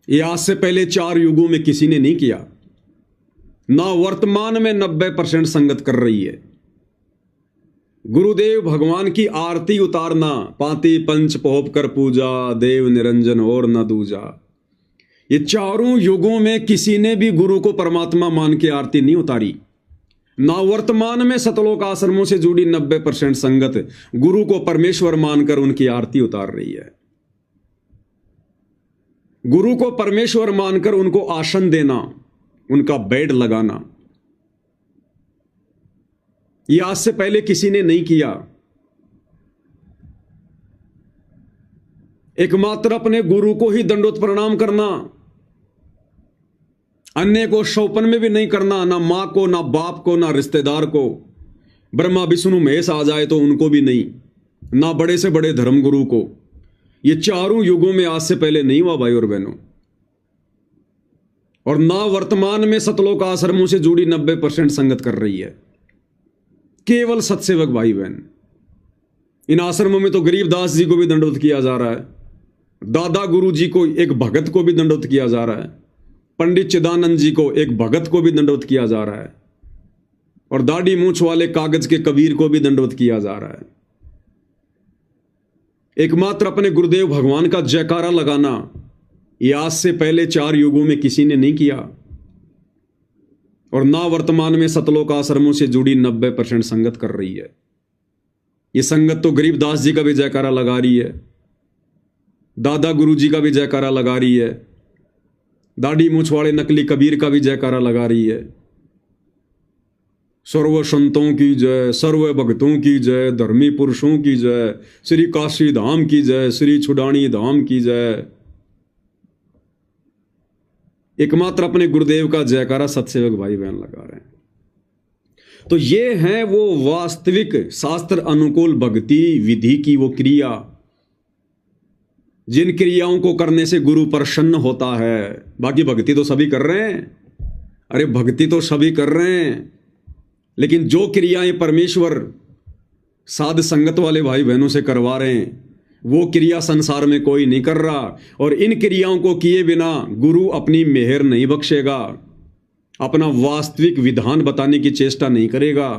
यह आज से पहले 4 युगों में किसी ने नहीं किया, ना वर्तमान में 90% संगत कर रही है। गुरुदेव भगवान की आरती उतारना, पाती पंच पोप कर पूजा, देव निरंजन और न दूजा, ये 4 युगों में किसी ने भी गुरु को परमात्मा मान के आरती नहीं उतारी। ना वर्तमान में सतलोक आश्रमों से जुड़ी 90% संगत गुरु को परमेश्वर मानकर उनकी आरती उतार रही है। गुरु को परमेश्वर मानकर उनको आसन देना, उनका बेड लगाना, यह आज से पहले किसी ने नहीं किया। एकमात्र अपने गुरु को ही दंडोत प्रणाम करना, अन्य को शौपन में भी नहीं करना, ना मां को, ना बाप को, ना रिश्तेदार को। ब्रह्मा विष्णु महेश आ जाए तो उनको भी नहीं, ना बड़े से बड़े धर्मगुरु को। ये 4 युगों में आज से पहले नहीं हुआ भाई और बहनों। और ना वर्तमान में सतलोक आश्रमों से जुड़ी 90% संगत कर रही है, केवल सत्सेवक भाई बहन। इन आश्रमों में तो गरीबदास जी को भी दंडोत किया जा रहा है, दादा गुरु जी को, एक भगत को भी दंडोत किया जा रहा है, पंडित चिदानंद जी को, एक भगत को भी दंडोत किया जा रहा है, और दाढ़ी मूंछ वाले कागज के कबीर को भी दंडोत किया जा रहा है। एकमात्र अपने गुरुदेव भगवान का जयकारा लगाना, यह आज से पहले 4 युगों में किसी ने नहीं किया। और ना वर्तमान में सतलोक आश्रमों से जुड़ी 90% संगत कर रही है। ये संगत तो गरीबदास जी का भी जयकारा लगा रही है, दादा गुरु जी का भी जयकारा लगा रही है, दाढ़ी मूछ वाले नकली कबीर का भी जयकारा लगा रही है। सर्व संतों की जय, सर्व भक्तों की जय, धर्मी पुरुषों की जय, श्री काशी धाम की जय, श्री छुडानी धाम की जय। एकमात्र अपने गुरुदेव का जयकारा सत्सेवक भाई बहन लगा रहे हैं। तो ये है वो वास्तविक शास्त्र अनुकूल भक्ति विधि की वो क्रिया, जिन क्रियाओं को करने से गुरु प्रसन्न होता है। बाकी भक्ति तो सभी कर रहे हैं, अरे भक्ति तो सभी कर रहे हैं, लेकिन जो क्रियाएं परमेश्वर साध संगत वाले भाई बहनों से करवा रहे हैं वो क्रिया संसार में कोई नहीं कर रहा। और इन क्रियाओं को किए बिना गुरु अपनी मेहर नहीं बख्शेगा, अपना वास्तविक विधान बताने की चेष्टा नहीं करेगा।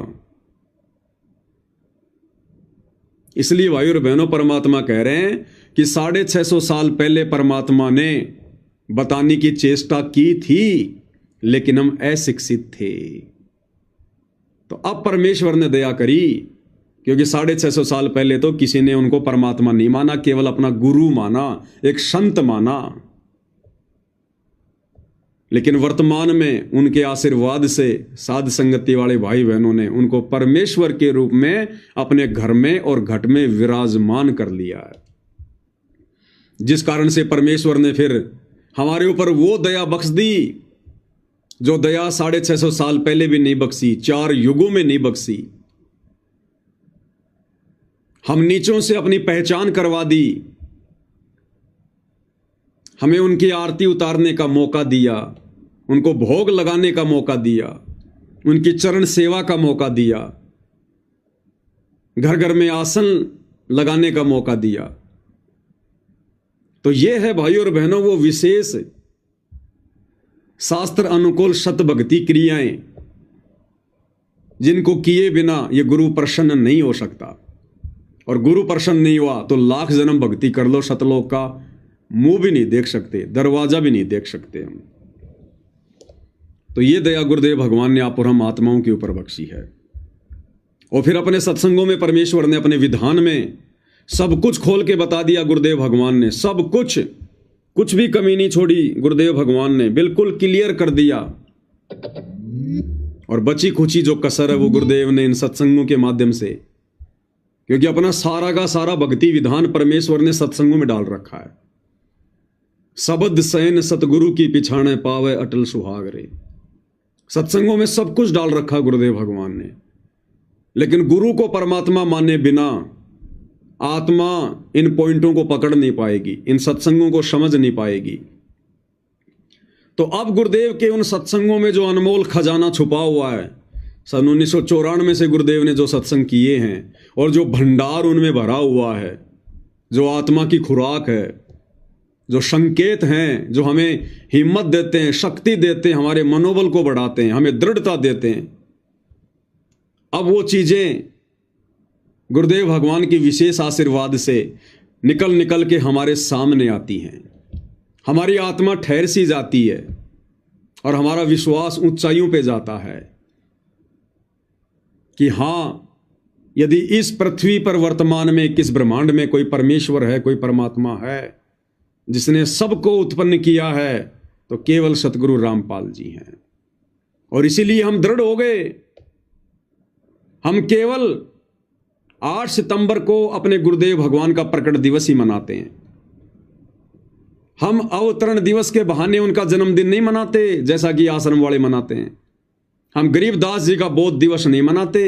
इसलिए भाई और बहनों, परमात्मा कह रहे हैं कि 650 साल पहले परमात्मा ने बताने की चेष्टा की थी, लेकिन हम अशिक्षित थे। तो अब परमेश्वर ने दया करी, क्योंकि 650 साल पहले तो किसी ने उनको परमात्मा नहीं माना, केवल अपना गुरु माना, एक संत माना। लेकिन वर्तमान में उनके आशीर्वाद से साध संगति वाले भाई बहनों ने उनको परमेश्वर के रूप में अपने घर में और घट में विराजमान कर लिया है, जिस कारण से परमेश्वर ने फिर हमारे ऊपर वो दया बख्श दी जो दया 650 साल पहले भी नहीं बख्शी, 4 युगों में नहीं बख्शी। हम नीचों से अपनी पहचान करवा दी, हमें उनकी आरती उतारने का मौका दिया, उनको भोग लगाने का मौका दिया, उनकी चरण सेवा का मौका दिया, घर घर में आसन लगाने का मौका दिया। तो यह है भाई और बहनों वो विशेष शास्त्र अनुकूल सत भक्ति क्रियाएं, जिनको किए बिना ये गुरु प्रसन्न नहीं हो सकता। और गुरु प्रसन्न नहीं हुआ तो लाख जन्म भक्ति कर लो, सतलोक का मुंह भी नहीं देख सकते, दरवाजा भी नहीं देख सकते हम। तो ये दया गुरुदेव भगवान ने आप और हम आत्माओं के ऊपर बख्शी है। और फिर अपने सत्संगों में परमेश्वर ने अपने विधान में सब कुछ खोल के बता दिया। गुरुदेव भगवान ने सब कुछ भी कमी नहीं छोड़ी। गुरुदेव भगवान ने बिल्कुल क्लियर कर दिया। और बची खुची जो कसर है वो गुरुदेव ने इन सत्संगों के माध्यम से, क्योंकि अपना सारा का सारा भक्ति विधान परमेश्वर ने सत्संगों में डाल रखा है। सबद सैन सतगुरु की पिछाणे पावे अटल सुहाग रे, सत्संगों में सब कुछ डाल रखा गुरुदेव भगवान ने। लेकिन गुरु को परमात्मा माने बिना आत्मा इन पॉइंटों को पकड़ नहीं पाएगी, इन सत्संगों को समझ नहीं पाएगी। तो अब गुरुदेव के उन सत्संगों में जो अनमोल खजाना छुपा हुआ है, सन 1994 से गुरुदेव ने जो सत्संग किए हैं और जो भंडार उनमें भरा हुआ है, जो आत्मा की खुराक है, जो संकेत हैं, जो हमें हिम्मत देते हैं, शक्ति देते हैं, हमारे मनोबल को बढ़ाते हैं, हमें दृढ़ता देते हैं, अब वो चीजें गुरुदेव भगवान की विशेष आशीर्वाद से निकल के हमारे सामने आती हैं। हमारी आत्मा ठहर सी जाती है और हमारा विश्वास ऊंचाइयों पे जाता है कि हां, यदि इस पृथ्वी पर वर्तमान में किस ब्रह्मांड में कोई परमेश्वर है, कोई परमात्मा है जिसने सबको उत्पन्न किया है, तो केवल सतगुरु रामपाल जी हैं। और इसीलिए हम दृढ़ हो गए। हम केवल 8 सितंबर को अपने गुरुदेव भगवान का प्रकट दिवस ही मनाते हैं। हम अवतरण दिवस के बहाने उनका जन्मदिन नहीं मनाते जैसा कि आश्रम वाले मनाते हैं। हम गरीबदास जी का बोध दिवस नहीं मनाते।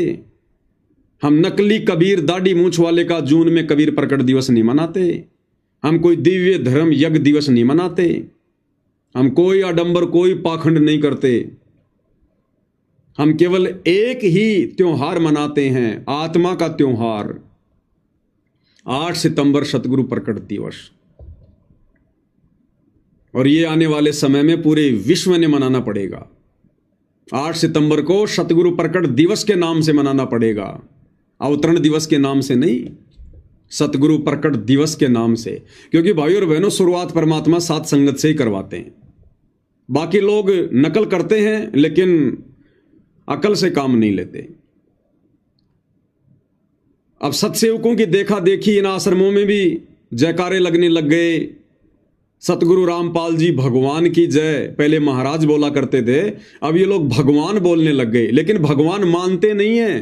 हम नकली कबीर दाढ़ी मूछ वाले का जून में कबीर प्रकट दिवस नहीं मनाते। हम कोई दिव्य धर्म यज्ञ दिवस नहीं मनाते। हम कोई आडंबर, कोई पाखंड नहीं करते। हम केवल एक ही त्योहार मनाते हैं, आत्मा का त्योहार, 8 सितंबर सतगुरु प्रकट दिवस। और ये आने वाले समय में पूरे विश्व ने मनाना पड़ेगा। 8 सितंबर को सतगुरु प्रकट दिवस के नाम से मनाना पड़ेगा, अवतरण दिवस के नाम से नहीं, सतगुरु प्रकट दिवस के नाम से। क्योंकि भाई और बहनों, शुरुआत परमात्मा साथ संगत से ही करवाते हैं। बाकी लोग नकल करते हैं, लेकिन अकल से काम नहीं लेते। अब सत्सेवकों की देखा देखी इन आश्रमों में भी जयकारे लगने लग गए, सतगुरु रामपाल जी भगवान की जय। पहले महाराज बोला करते थे, अब ये लोग भगवान बोलने लग गए, लेकिन भगवान मानते नहीं है।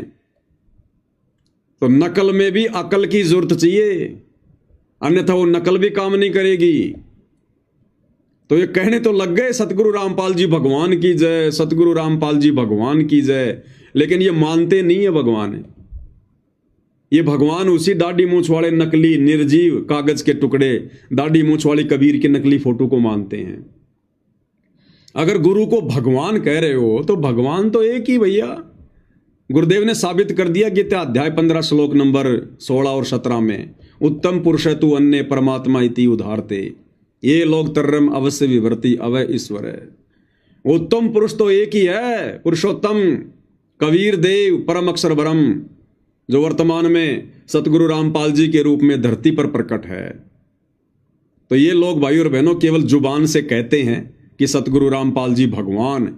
तो नकल में भी अकल की जरूरत चाहिए, अन्यथा वो नकल भी काम नहीं करेगी। तो ये कहने तो लग गए सतगुरु रामपाल जी भगवान की जय, सतगुरु रामपाल जी भगवान की जय, लेकिन ये मानते नहीं है भगवान है। ये भगवान उसी दाढ़ी मूंछ वाले नकली निर्जीव कागज के टुकड़े, दाढ़ी मूंछ वाली कबीर की नकली फोटो को मानते हैं। अगर गुरु को भगवान कह रहे हो तो भगवान तो एक ही भैया। गुरुदेव ने साबित कर दिया गीता अध्याय 15 श्लोक नंबर 16 और 17 में, उत्तम पुरुष तू अन्य परमात्मा इति उधारते, ये लोग तरम अवश्य विवर्ती अवय ईश्वर है। उत्तम पुरुष तो एक ही है, पुरुषोत्तम कबीर देव परम अक्षर ब्रह्म, जो वर्तमान में सतगुरु रामपाल जी के रूप में धरती पर प्रकट है। तो ये लोग भाई और बहनों केवल जुबान से कहते हैं कि सतगुरु रामपाल जी भगवान,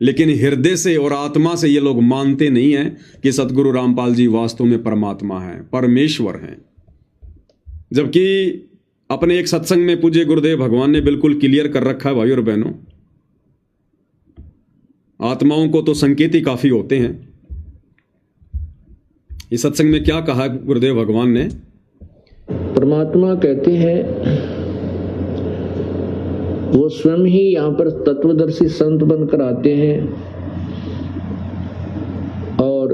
लेकिन हृदय से और आत्मा से ये लोग मानते नहीं हैं कि सतगुरु रामपाल जी वास्तव में परमात्मा हैं, परमेश्वर हैं। जबकि अपने एक सत्संग में पूज्य गुरुदेव भगवान ने बिल्कुल क्लियर कर रखा है भाई और बहनों, आत्माओं को तो संकेत ही काफी होते हैं। इस सत्संग में क्या कहा गुरुदेव भगवान ने? परमात्मा कहते हैं वो स्वयं ही यहाँ पर तत्वदर्शी संत बनकर आते हैं और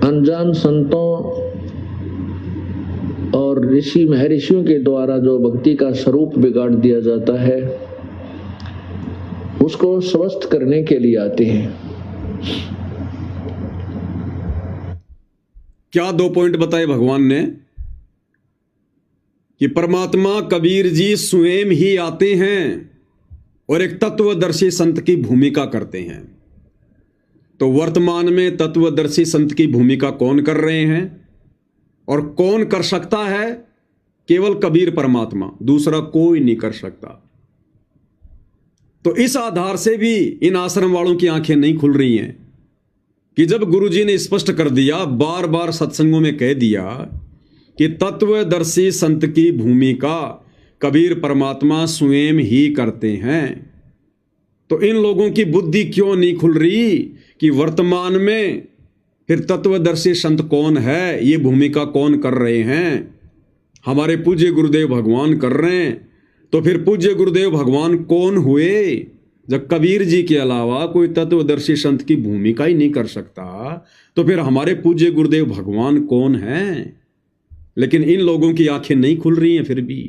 अनजान संतों और ऋषि महर्षियों के द्वारा जो भक्ति का स्वरूप बिगाड़ दिया जाता है उसको स्वस्थ करने के लिए आते हैं। क्या 2 पॉइंट बताए भगवान ने कि परमात्मा कबीर जी स्वयं ही आते हैं और एक तत्वदर्शी संत की भूमिका करते हैं। तो वर्तमान में तत्वदर्शी संत की भूमिका कौन कर रहे हैं और कौन कर सकता है? केवल कबीर परमात्मा, दूसरा कोई नहीं कर सकता। तो इस आधार से भी इन आश्रम वालों की आंखें नहीं खुल रही हैं कि जब गुरुजी ने स्पष्ट कर दिया, बार बार सत्संगों में कह दिया कि तत्वदर्शी संत की भूमिका कबीर परमात्मा स्वयं ही करते हैं, तो इन लोगों की बुद्धि क्यों नहीं खुल रही कि वर्तमान में फिर तत्वदर्शी संत कौन है, ये भूमिका कौन कर रहे हैं? हमारे पूज्य गुरुदेव भगवान कर रहे हैं। तो फिर पूज्य गुरुदेव भगवान कौन हुए? जब कबीर जी के अलावा कोई तत्वदर्शी संत की भूमिका ही नहीं कर सकता, तो फिर हमारे पूज्य गुरुदेव भगवान कौन हैं? लेकिन इन लोगों की आंखें नहीं खुल रही हैं फिर भी।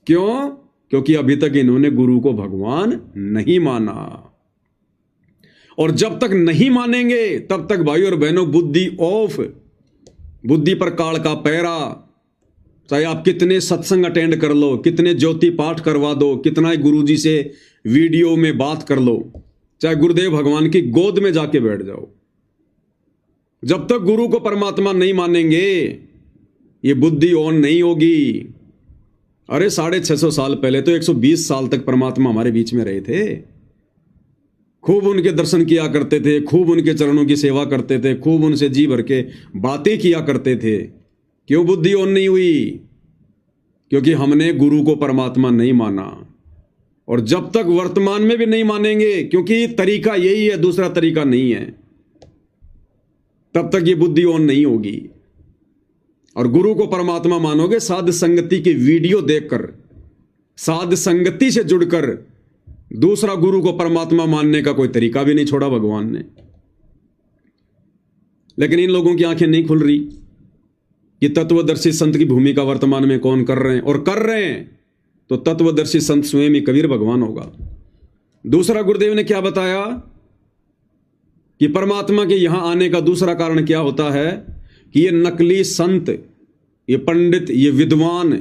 क्यों? क्योंकि अभी तक इन्होंने गुरु को भगवान नहीं माना, और जब तक नहीं मानेंगे तब तक भाई और बहनों बुद्धि ऑफ, बुद्धि पर काल का पैरा। चाहे आप कितने सत्संग अटेंड कर लो, कितने ज्योति पाठ करवा दो, कितना ही गुरुजी से वीडियो में बात कर लो, चाहे गुरुदेव भगवान की गोद में जाके बैठ जाओ, जब तक गुरु को परमात्मा नहीं मानेंगे ये बुद्धि ऑन नहीं होगी। अरे 650 साल पहले तो 120 साल तक परमात्मा हमारे बीच में रहे थे। खूब उनके दर्शन किया करते थे, खूब उनके चरणों की सेवा करते थे, खूब उनसे जी भर के बातें किया करते थे। क्यों बुद्धि ऑन नहीं हुई? क्योंकि हमने गुरु को परमात्मा नहीं माना। और जब तक वर्तमान में भी नहीं मानेंगे, क्योंकि तरीका यही है, दूसरा तरीका नहीं है, तब तक ये बुद्धि ऑन नहीं होगी। और गुरु को परमात्मा मानोगे साध संगति की वीडियो देखकर, साध संगति से जुड़कर। दूसरा गुरु को परमात्मा मानने का कोई तरीका भी नहीं छोड़ा भगवान ने। लेकिन इन लोगों की आंखें नहीं खुल रही कि तत्वदर्शी संत की भूमिका वर्तमान में कौन कर रहे हैं, और कर रहे हैं तो तत्वदर्शी संत स्वयं ही कबीर भगवान होगा। दूसरा गुरुदेव ने क्या बताया कि परमात्मा के यहां आने का दूसरा कारण क्या होता है कि ये नकली संत, ये पंडित, ये विद्वान,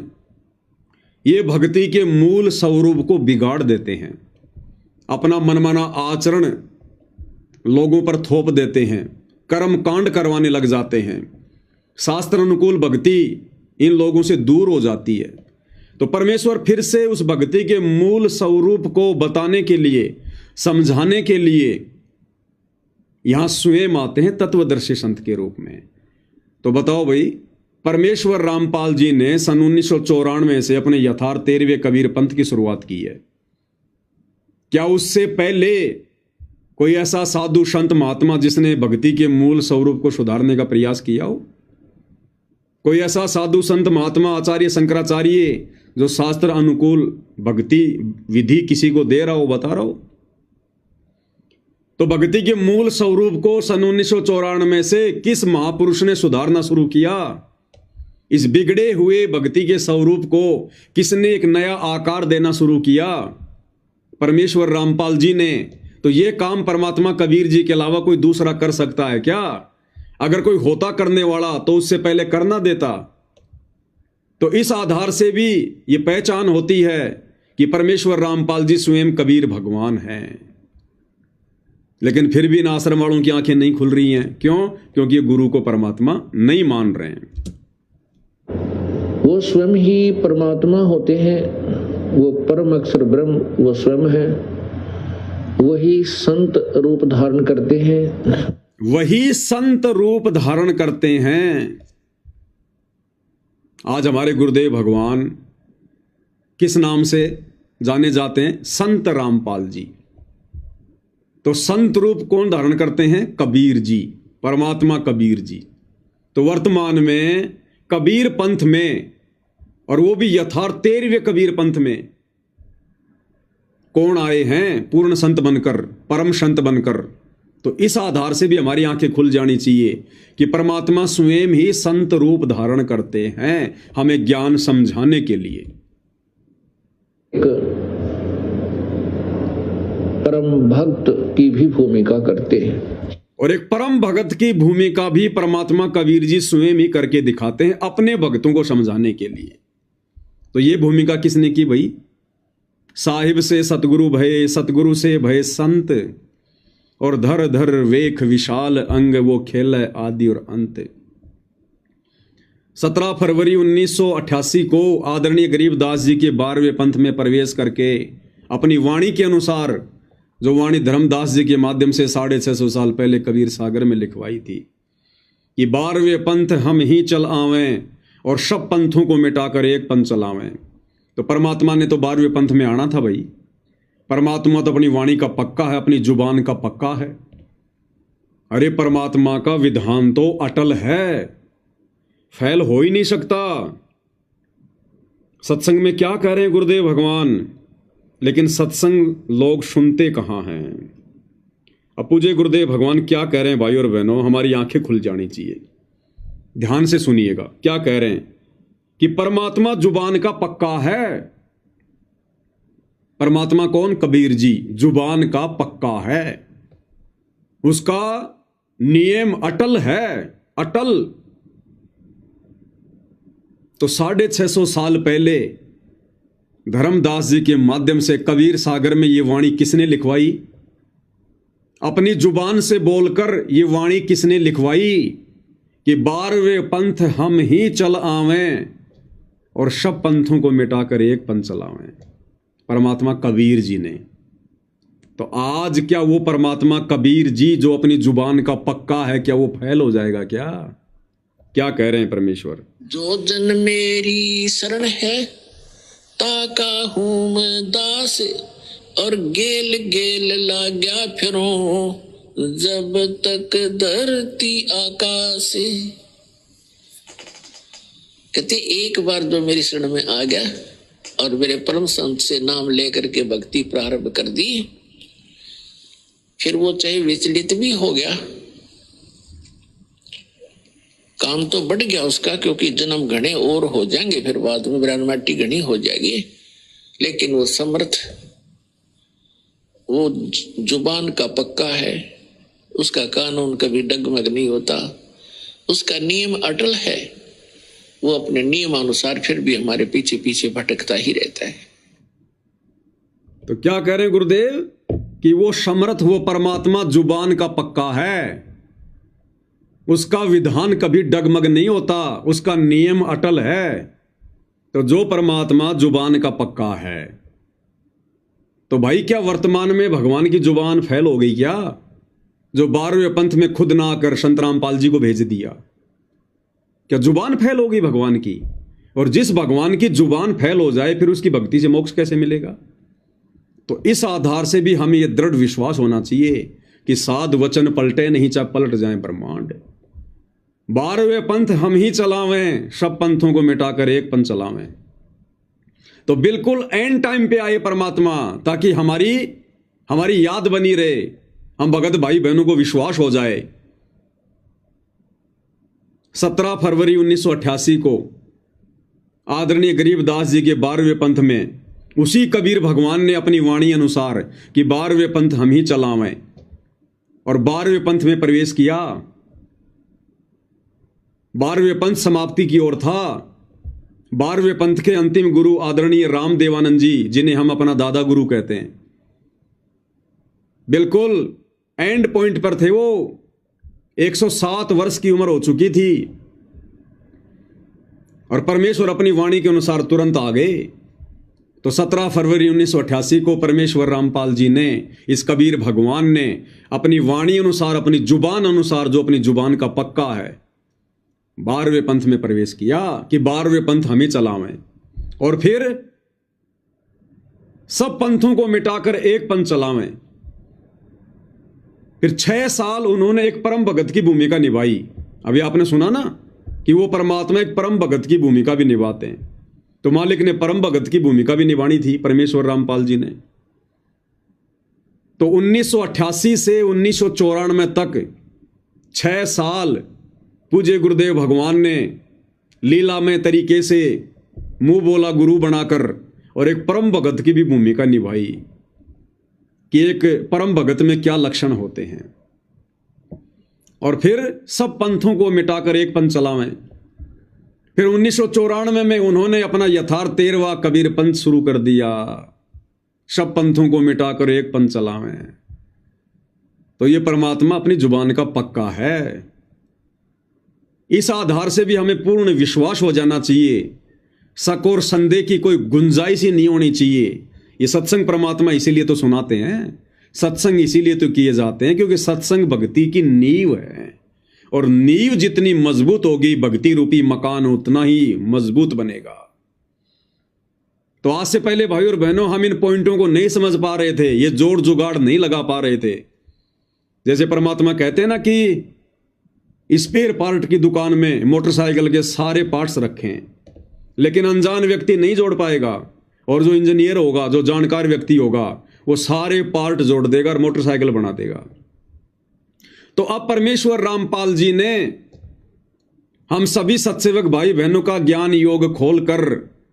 ये भक्ति के मूल स्वरूप को बिगाड़ देते हैं, अपना मनमाना आचरण लोगों पर थोप देते हैं, कर्म कांड करवाने लग जाते हैं, शास्त्र अनुकूल भक्ति इन लोगों से दूर हो जाती है। तो परमेश्वर फिर से उस भक्ति के मूल स्वरूप को बताने के लिए, समझाने के लिए यहां स्वयं आते हैं तत्वदर्शी संत के रूप में। तो बताओ भाई, परमेश्वर रामपाल जी ने सन 1994 से अपने यथार्थ 13वें कबीर पंथ की शुरुआत की है। क्या उससे पहले कोई ऐसा साधु संत महात्मा जिसने भक्ति के मूल स्वरूप को सुधारने का प्रयास किया हो? कोई ऐसा साधु संत महात्मा आचार्य शंकराचार्य जो शास्त्र अनुकूल भक्ति विधि किसी को दे रहा हो, बता रहा हो? तो भक्ति के मूल स्वरूप को सन 1994 से किस महापुरुष ने सुधारना शुरू किया? इस बिगड़े हुए भक्ति के स्वरूप को किसने एक नया आकार देना शुरू किया? परमेश्वर रामपाल जी ने। तो यह काम परमात्मा कबीर जी के अलावा कोई दूसरा कर सकता है क्या? अगर कोई होता करने वाला तो उससे पहले करना देता। तो इस आधार से भी यह पहचान होती है कि परमेश्वर रामपाल जी स्वयं कबीर भगवान हैं। लेकिन फिर भी इन आश्रम वालों की आंखें नहीं खुल रही हैं। क्यों? क्योंकि ये गुरु को परमात्मा नहीं मान रहे हैं। वो स्वयं ही परमात्मा होते हैं, वो परम अक्षर ब्रह्म वो स्वयं है, वही संत रूप धारण करते हैं, वही संत रूप धारण करते हैं। आज हमारे गुरुदेव भगवान किस नाम से जाने जाते हैं? संत रामपाल जी। तो संत रूप कौन धारण करते हैं? कबीर जी, परमात्मा कबीर जी। तो वर्तमान में कबीर पंथ में, और वो भी यथार्थ 13वें कबीर पंथ में, कौन आए हैं? पूर्ण संत बनकर, परम संत बनकर। तो इस आधार से भी हमारी आंखें खुल जानी चाहिए कि परमात्मा स्वयं ही संत रूप धारण करते हैं हमें ज्ञान समझाने के लिए। एक परम भक्त की भी भूमिका करते हैं, और एक परम भगत की भूमिका भी परमात्मा कबीर जी स्वयं ही करके दिखाते हैं अपने भक्तों को समझाने के लिए। तो ये भूमिका किसने की भाई? साहिब से सतगुरु भये, सतगुरु से भये संत, और धर धर वेख विशाल अंग, वो खेल आदि और अंत। 17 फरवरी 1988 को आदरणीय गरीबदास जी के 12वें पंथ में प्रवेश करके अपनी वाणी के अनुसार, जो वाणी धर्मदास जी के माध्यम से 650 साल पहले कबीर सागर में लिखवाई थी कि 12वें पंथ हम ही चल आवें, और सब पंथों को मिटाकर एक पंथ चलावें। तो परमात्मा ने तो 12वें पंथ में आना था भाई। परमात्मा तो अपनी वाणी का पक्का है, अपनी जुबान का पक्का है। अरे परमात्मा का विधान तो अटल है, फैल हो ही नहीं सकता। सत्संग में क्या कह रहे हैं गुरुदेव भगवान, लेकिन सत्संग लोग सुनते कहां हैं। अब पूज्य गुरुदेव भगवान क्या कह रहे हैं भाई और बहनों, हमारी आंखें खुल जानी चाहिए। ध्यान से सुनिएगा क्या कह रहे हैं कि परमात्मा जुबान का पक्का है। परमात्मा कौन? कबीर जी जुबान का पक्का है, उसका नियम अटल है, अटल। तो 650 साल पहले धर्मदास जी के माध्यम से कबीर सागर में ये वाणी किसने लिखवाई? अपनी जुबान से बोलकर ये वाणी किसने लिखवाई कि 12वें पंथ हम ही चल आवें, और सब पंथों को मिटाकर एक पंथ चलावें? परमात्मा कबीर जी ने। तो आज क्या वो परमात्मा कबीर जी जो अपनी जुबान का पक्का है, क्या वो फैल हो जाएगा? क्या कह रहे हैं परमेश्वर? जो जन मेरी शरण है ताका हूं मैं दास, और गेल गेल लाग्या फिरो, जब तक धरती आकाश। कहते एक बार जो मेरी शरण में आ गया और मेरे परम संत से नाम लेकर के भक्ति प्रारंभ कर दी, फिर वो चाहे विचलित भी हो गया, काम तो बढ़ गया उसका, क्योंकि जन्म घने और हो जाएंगे, फिर बाद में ब्रह्माटी घनी हो जाएगी, लेकिन वो समर्थ, वो जुबान का पक्का है, उसका कानून कभी डगमग नहीं होता, उसका नियम अटल है। वो अपने नियम अनुसार फिर भी हमारे पीछे पीछे भटकता ही रहता है। तो क्या कह रहे हैं गुरुदेव कि वो समर्थ, वो परमात्मा जुबान का पक्का है, उसका विधान कभी डगमग नहीं होता, उसका नियम अटल है। तो जो परमात्मा जुबान का पक्का है, तो भाई क्या वर्तमान में भगवान की जुबान फैल हो गई क्या? जो 12वें पंथ में खुद ना आकर संत रामपाल जी को भेज दिया। क्या जुबान फैल होगी भगवान की? और जिस भगवान की जुबान फैल हो जाए फिर उसकी भक्ति से मोक्ष कैसे मिलेगा? तो इस आधार से भी हमें यह दृढ़ विश्वास होना चाहिए कि साध वचन पलटे नहीं चाहे पलट जाए ब्रह्मांड। 12वें पंथ हम ही चलावें, सब पंथों को मिटाकर एक पंथ चलावें। तो बिल्कुल एंड टाइम पे आए परमात्मा, ताकि हमारी याद बनी रहे, हम भगत भाई बहनों को विश्वास हो जाए। 17 फरवरी 1988 को आदरणीय गरीबदास जी के 12वें पंथ में उसी कबीर भगवान ने अपनी वाणी अनुसार कि 12वें पंथ हम ही चलावें, और 12वें पंथ में प्रवेश किया। 12वें पंथ समाप्ति की ओर था। 12वें पंथ के अंतिम गुरु आदरणीय राम देवानंद जी, जिन्हें हम अपना दादा गुरु कहते हैं, बिल्कुल एंड पॉइंट पर थे। वो 107 वर्ष की उम्र हो चुकी थी और परमेश्वर अपनी वाणी के अनुसार तुरंत आ गए। तो 17 फरवरी 1988 को परमेश्वर रामपाल जी ने, इस कबीर भगवान ने अपनी वाणी अनुसार, अपनी जुबान अनुसार, जो अपनी जुबान का पक्का है, 12वें पंथ में प्रवेश किया कि 12वें पंथ हम ही चलावें। और फिर सब पंथों को मिटाकर एक पंथ चलावें। फिर 6 साल उन्होंने एक परम भगत की भूमिका निभाई। अभी आपने सुना ना कि वो परमात्मा एक परम भगत की भूमिका भी निभाते हैं। तो मालिक ने परम भगत की भूमिका भी निभानी थी, परमेश्वर रामपाल जी ने। तो 1988 से 1994 तक 6 साल पूज्य गुरुदेव भगवान ने लीलामय तरीके से मुंह बोला गुरु बनाकर और एक परम भगत की भी भूमिका निभाई कि एक परम भगत में क्या लक्षण होते हैं। और फिर सब पंथों को मिटाकर एक पंथ चलावें। फिर 1994 में उन्होंने अपना यथार्थ 13वां कबीर पंथ शुरू कर दिया, सब पंथों को मिटाकर एक पंथ चलावें। तो ये परमात्मा अपनी जुबान का पक्का है। इस आधार से भी हमें पूर्ण विश्वास हो जाना चाहिए, शक और संदेह की कोई गुंजाइश ही नहीं होनी चाहिए। ये सत्संग परमात्मा इसीलिए तो सुनाते हैं, सत्संग इसीलिए तो किए जाते हैं, क्योंकि सत्संग भक्ति की नींव है। और नींव जितनी मजबूत होगी, भक्ति रूपी मकान उतना ही मजबूत बनेगा। तो आज से पहले भाई और बहनों, हम इन पॉइंटों को नहीं समझ पा रहे थे, ये जोड़ जुगाड़ नहीं लगा पा रहे थे। जैसे परमात्मा कहते हैं ना कि स्पेयर पार्ट की दुकान में मोटरसाइकिल के सारे पार्ट्स रखें, लेकिन अनजान व्यक्ति नहीं जोड़ पाएगा। और जो इंजीनियर होगा, जो जानकार व्यक्ति होगा, वो सारे पार्ट जोड़ देगा और मोटरसाइकिल बना देगा। तो अब परमेश्वर रामपाल जी ने हम सभी सत्सेवक भाई बहनों का ज्ञान योग खोलकर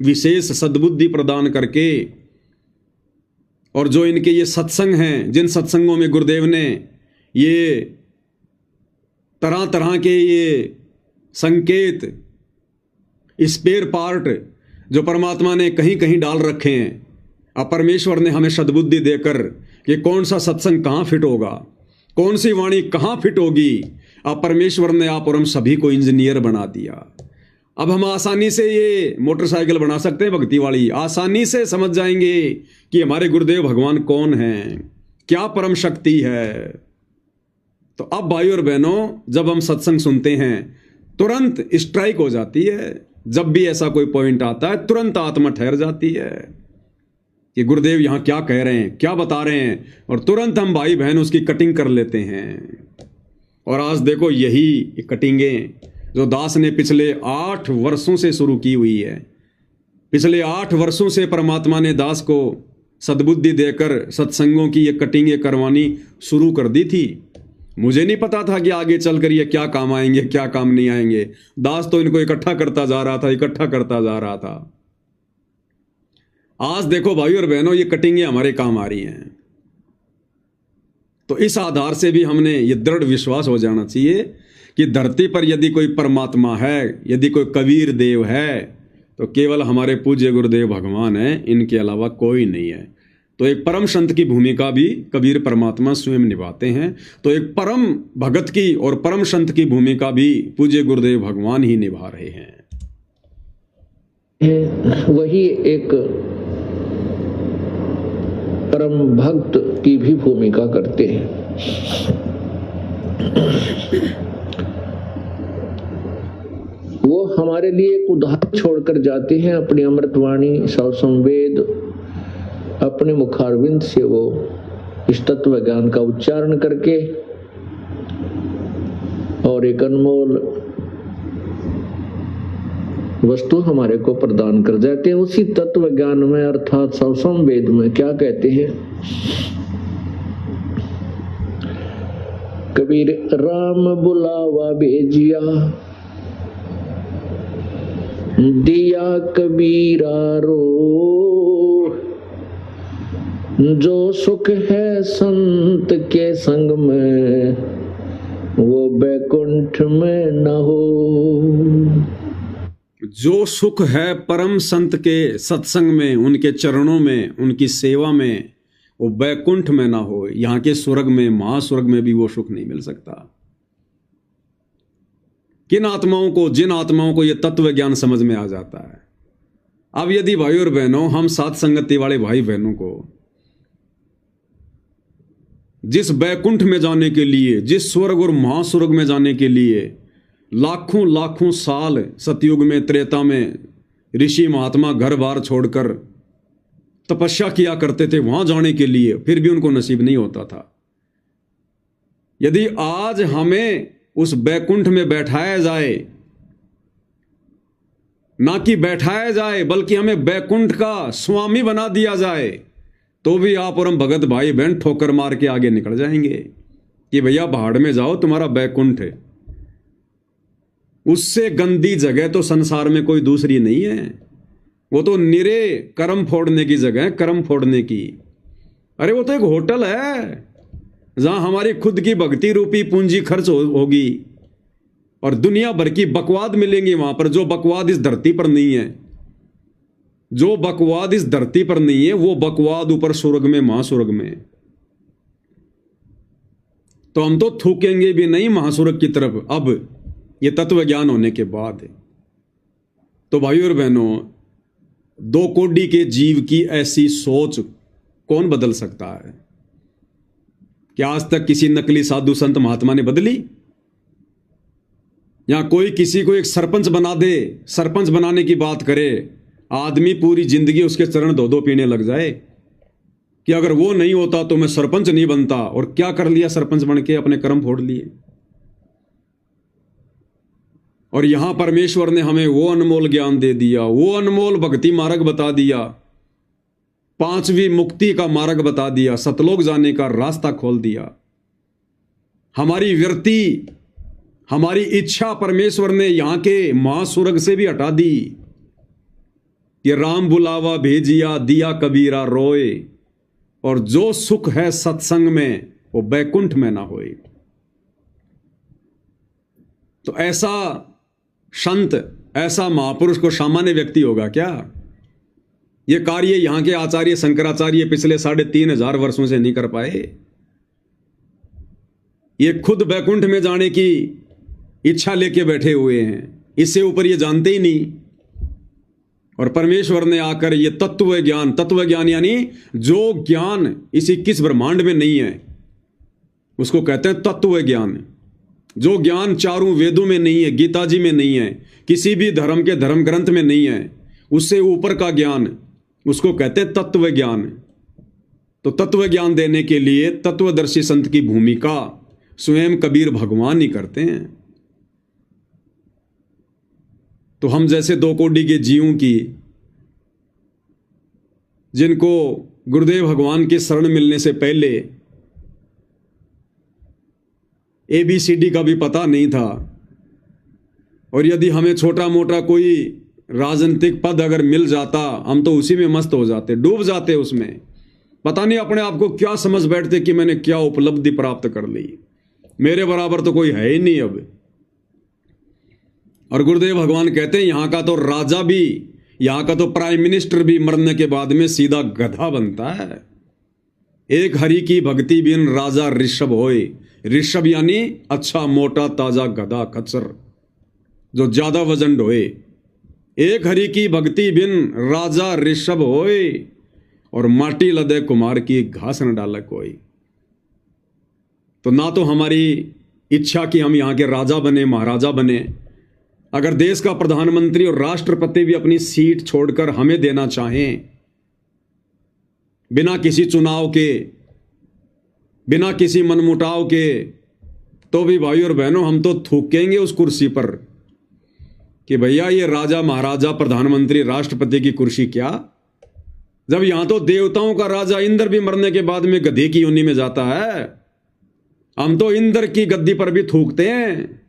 विशेष सद्बुद्धि प्रदान करके, और जो इनके ये सत्संग हैं, जिन सत्संगों में गुरुदेव ने ये तरह तरह के ये संकेत, स्पेयर पार्ट जो परमात्मा ने कहीं कहीं डाल रखे हैं, अब परमेश्वर ने हमें सद्बुद्धि देकर कि कौन सा सत्संग कहाँ फिट होगा, कौन सी वाणी कहाँ फिट होगी, अब परमेश्वर ने आप और हम सभी को इंजीनियर बना दिया। अब हम आसानी से ये मोटरसाइकिल बना सकते हैं भक्ति वाली, आसानी से समझ जाएंगे कि हमारे गुरुदेव भगवान कौन हैं, क्या परम शक्ति है। तो अब भाई और बहनों, जब हम सत्संग सुनते हैं तुरंत स्ट्राइक हो जाती है। जब भी ऐसा कोई पॉइंट आता है तुरंत आत्मा ठहर जाती है कि गुरुदेव यहां क्या कह रहे हैं, क्या बता रहे हैं, और तुरंत हम भाई बहन उसकी कटिंग कर लेते हैं। और आज देखो यही कटिंगें जो दास ने पिछले 8 वर्षों से शुरू की हुई है, पिछले 8 वर्षों से परमात्मा ने दास को सद्बुद्धि देकर सत्संगों की ये कटिंगें करवानी शुरू कर दी थी। मुझे नहीं पता था कि आगे चलकर ये क्या काम आएंगे, क्या काम नहीं आएंगे। दास तो इनको इकट्ठा करता जा रहा था, इकट्ठा करता जा रहा था। आज देखो भाई और बहनों, ये कटिंगें हमारे काम आ रही हैं। तो इस आधार से भी हमने ये दृढ़ विश्वास हो जाना चाहिए कि धरती पर यदि कोई परमात्मा है, यदि कोई कबीर देव है, तो केवल हमारे पूज्य गुरुदेव भगवान हैं, इनके अलावा कोई नहीं है। तो एक परम संत की भूमिका भी कबीर परमात्मा स्वयं निभाते हैं। तो एक परम भगत की और परम संत की भूमिका भी पूज्य गुरुदेव भगवान ही निभा रहे हैं। वही एक परम भक्त की भी भूमिका करते हैं। वो हमारे लिए एक उदाहरण छोड़कर जाते हैं, अपनी अमृतवाणी सौ संवेद अपने मुखारविंद से वो इस तत्व ज्ञान का उच्चारण करके और एक अनमोल वस्तु हमारे को प्रदान कर जाते हैं। उसी तत्व ज्ञान में अर्थात सौ संवेद में क्या कहते हैं? कबीर राम बुलावा भेजिया दिया कबीरा रो, जो सुख है संत के संग में वो बैकुंठ में न हो। जो सुख है परम संत के सत्संग में, उनके चरणों में, उनकी सेवा में, वो बैकुंठ में ना हो। यहाँ के स्वर्ग में, महास्वर्ग में भी वो सुख नहीं मिल सकता। किन आत्माओं को, जिन आत्माओं को ये तत्व ज्ञान समझ में आ जाता है। अब यदि भाई और बहनों, हम साथ संगति वाले भाई बहनों को जिस बैकुंठ में जाने के लिए, जिस स्वर्ग और महास्वर्ग में जाने के लिए लाखों लाखों साल सतयुग में, त्रेता में ऋषि महात्मा घर बार छोड़कर तपस्या किया करते थे, वहां जाने के लिए, फिर भी उनको नसीब नहीं होता था। यदि आज हमें उस बैकुंठ में बैठाया जाए, ना कि बैठाया जाए बल्कि हमें बैकुंठ का स्वामी बना दिया जाए, तो भी आप और हम भगत भाई बहन ठोकर मार के आगे निकल जाएंगे कि भैया भाड़ में जाओ, तुम्हारा बैकुंठ है। उससे गंदी जगह तो संसार में कोई दूसरी नहीं है। वो तो निरे कर्म फोड़ने की जगह है, कर्म फोड़ने की। अरे वो तो एक होटल है जहां हमारी खुद की भक्ति रूपी पूंजी खर्च होगी और दुनिया भर की बकवाद मिलेंगी वहां पर, जो बकवाद इस धरती पर नहीं है। जो बकवाद इस धरती पर नहीं है, वो बकवाद ऊपर स्वर्ग में, महास्वर्ग में। तो हम तो थूकेंगे भी नहीं महास्वर्ग की तरफ, अब ये तत्व ज्ञान होने के बाद। तो भाई और बहनों, 2 कोटि के जीव की ऐसी सोच कौन बदल सकता है? क्या आज तक किसी नकली साधु संत महात्मा ने बदली? या कोई किसी को एक सरपंच बना दे, सरपंच बनाने की बात करे, आदमी पूरी जिंदगी उसके चरण धो पीने लग जाए कि अगर वो नहीं होता तो मैं सरपंच नहीं बनता। और क्या कर लिया सरपंच बन के? अपने कर्म फोड़ लिए। और यहां परमेश्वर ने हमें वो अनमोल ज्ञान दे दिया, वो अनमोल भक्ति मार्ग बता दिया, 5वीं मुक्ति का मार्ग बता दिया, सतलोक जाने का रास्ता खोल दिया। हमारी वृत्ति, हमारी इच्छा परमेश्वर ने यहां के महास्वर्ग से भी हटा दी। ये राम बुलावा भेजिया दिया कबीरा रोए, और जो सुख है सत्संग में वो बैकुंठ में ना होए। तो ऐसा संत, ऐसा महापुरुष को सामान्य व्यक्ति होगा क्या? ये कार्य यहां के आचार्य शंकराचार्य पिछले 3500 वर्षों से नहीं कर पाए। ये खुद बैकुंठ में जाने की इच्छा लेके बैठे हुए हैं, इससे ऊपर ये जानते ही नहीं। और परमेश्वर ने आकर ये तत्व ज्ञान यानी जो ज्ञान इस 21 ब्रह्मांड में नहीं है उसको कहते हैं तत्व ज्ञान। जो ज्ञान 4 वेदों में नहीं है, गीता जी में नहीं है, किसी भी धर्म के धर्म ग्रंथ में नहीं है, उससे ऊपर का ज्ञान, उसको कहते हैं तत्व ज्ञान। तो तत्व ज्ञान देने के लिए तत्वदर्शी संत की भूमिका स्वयं कबीर भगवान ही करते हैं। तो हम जैसे 2 कोटि के जीवों की, जिनको गुरुदेव भगवान के शरण मिलने से पहले ABCD का भी पता नहीं था, और यदि हमें छोटा मोटा कोई राजनीतिक पद अगर मिल जाता, हम तो उसी में मस्त हो जाते, डूब जाते उसमें। पता नहीं अपने आप को क्या समझ बैठते कि मैंने क्या उपलब्धि प्राप्त कर ली, मेरे बराबर तो कोई है ही नहीं अब। और गुरुदेव भगवान कहते हैं यहां का तो राजा भी, यहां का तो प्राइम मिनिस्टर भी मरने के बाद में सीधा गधा बनता है। एक हरि की भक्ति बिन राजा ऋषभ होए। ऋषभ यानी अच्छा मोटा ताजा गधा, खच्चर, जो ज्यादा वजन ढोए। एक हरि की भक्ति बिन राजा ऋषभ होए, और माटी लदे कुमार की घास न डाला कोई। तो ना तो हमारी इच्छा कि हम यहाँ के राजा बने, महाराजा बने। अगर देश का प्रधानमंत्री और राष्ट्रपति भी अपनी सीट छोड़कर हमें देना चाहें, बिना किसी चुनाव के, बिना किसी मनमुटाव के, तो भी भाई और बहनों हम तो थूकेंगे उस कुर्सी पर कि भैया ये राजा, महाराजा, प्रधानमंत्री, राष्ट्रपति की कुर्सी क्या, जब यहां तो देवताओं का राजा इंद्र भी मरने के बाद में गधे की योनि में जाता है। हम तो इंद्र की गद्दी पर भी थूकते हैं।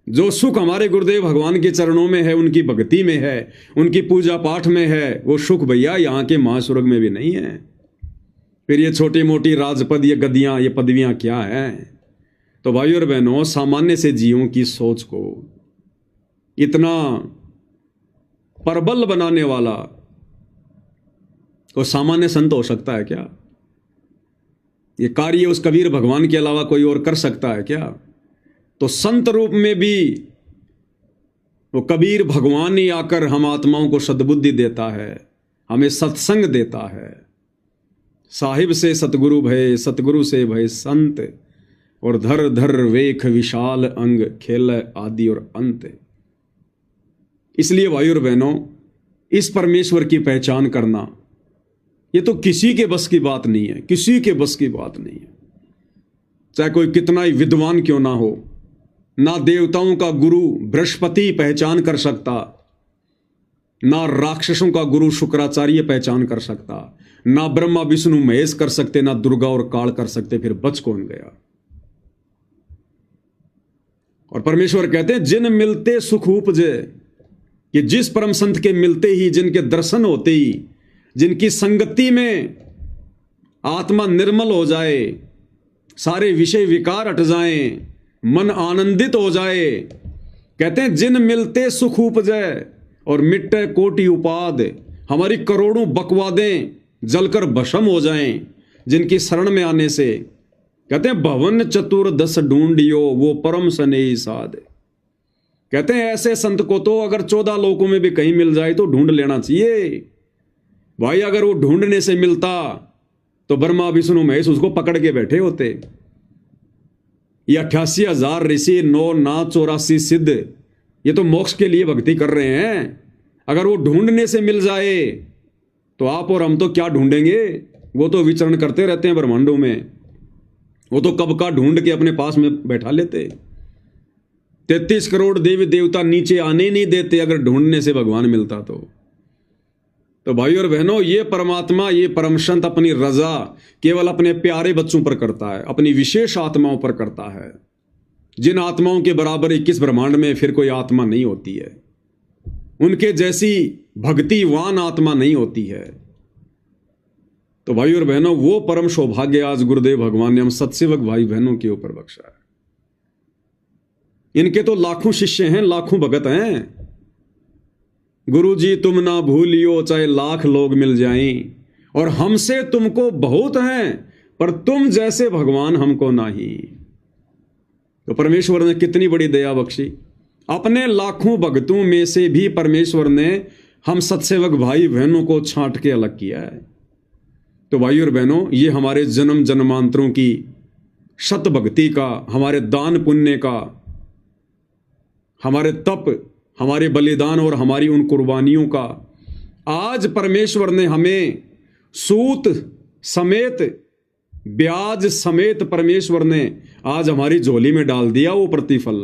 जो सुख हमारे गुरुदेव भगवान के चरणों में है, उनकी भक्ति में है, उनकी पूजा पाठ में है, वो सुख भैया यहाँ के महास्वर्ग में भी नहीं है। फिर ये छोटी मोटी राजपद, ये गद्दियां, ये पदवियां क्या हैं? तो भाई और बहनों, सामान्य से जीवों की सोच को इतना प्रबल बनाने वाला कोई सामान्य संत हो सकता है क्या? ये कार्य उस कबीर भगवान के अलावा कोई और कर सकता है क्या? तो संत रूप में भी वो कबीर भगवान ही आकर हम आत्माओं को सद्बुद्धि देता है, हमें सत्संग देता है। साहिब से सतगुरु भय, सतगुरु से भय संत, और धर धर वेख विशाल अंग, खेल आदि और अंत। इसलिए भाई और बहनों, इस परमेश्वर की पहचान करना ये तो किसी के बस की बात नहीं है, किसी के बस की बात नहीं है। चाहे कोई कितना ही विद्वान क्यों ना हो, ना देवताओं का गुरु बृहस्पति पहचान कर सकता, ना राक्षसों का गुरु शुक्राचार्य पहचान कर सकता, ना ब्रह्मा विष्णु महेश कर सकते, ना दुर्गा और काल कर सकते, फिर बच कौन गया? और परमेश्वर कहते हैं जिन मिलते सुख उपजे, कि जिस परम संत के मिलते ही, जिनके दर्शन होते ही, जिनकी संगति में आत्मा निर्मल हो जाए, सारे विषय विकार हट जाएं, मन आनंदित हो जाए, कहते हैं जिन मिलते सुख उपजे और मिटे कोटि उपाद, हमारी करोड़ों बकवादें जलकर भस्म हो जाएं जिनकी शरण में आने से। कहते हैं भवन चतुर्दश ढूंढियो, वो परम स्नेही साध। कहते हैं ऐसे संत को तो अगर 14 लोकों में भी कहीं मिल जाए तो ढूंढ लेना चाहिए भाई। अगर वो ढूंढने से मिलता तो ब्रह्मा विष्णु महेश उसको पकड़ के बैठे होते। ये 88,000 ऋषि, 9 नाथ, 84 सिद्ध, ये तो मोक्ष के लिए भक्ति कर रहे हैं। अगर वो ढूंढने से मिल जाए तो आप और हम तो क्या ढूंढेंगे? वो तो विचरण करते रहते हैं ब्रह्मांडों में, वो तो कब का ढूंढ के अपने पास में बैठा लेते। 33 करोड़ देवी देवता नीचे आने नहीं देते अगर ढूंढने से भगवान मिलता तो भाई और बहनों, ये परमात्मा, ये परम संत अपनी रजा केवल अपने प्यारे बच्चों पर करता है, अपनी विशेष आत्माओं पर करता है। जिन आत्माओं के बराबर 21 ब्रह्मांड में फिर कोई आत्मा नहीं होती है, उनके जैसी भक्तिवान आत्मा नहीं होती है। तो भाई और बहनों, वो परम सौभाग्य आज गुरुदेव भगवान ने हम सत्सेवक भाई बहनों के ऊपर बख्शा है। इनके तो लाखों शिष्य हैं, लाखों भगत हैं। गुरु जी तुम ना भूलियो, चाहे लाख लोग मिल जाएं, और हमसे तुमको बहुत हैं, पर तुम जैसे भगवान हमको नहीं। तो परमेश्वर ने कितनी बड़ी दया बख्शी। अपने लाखों भक्तों में से भी परमेश्वर ने हम सत्सेवक भाई बहनों को छांट के अलग किया है। तो भाई और बहनों, ये हमारे जन्म जन्मांतरों की सत भक्ति का, हमारे दान पुण्य का, हमारे तप, हमारे बलिदान और हमारी उन कुर्बानियों का आज परमेश्वर ने हमें सूत समेत, ब्याज समेत परमेश्वर ने आज हमारी झोली में डाल दिया। वो प्रतिफल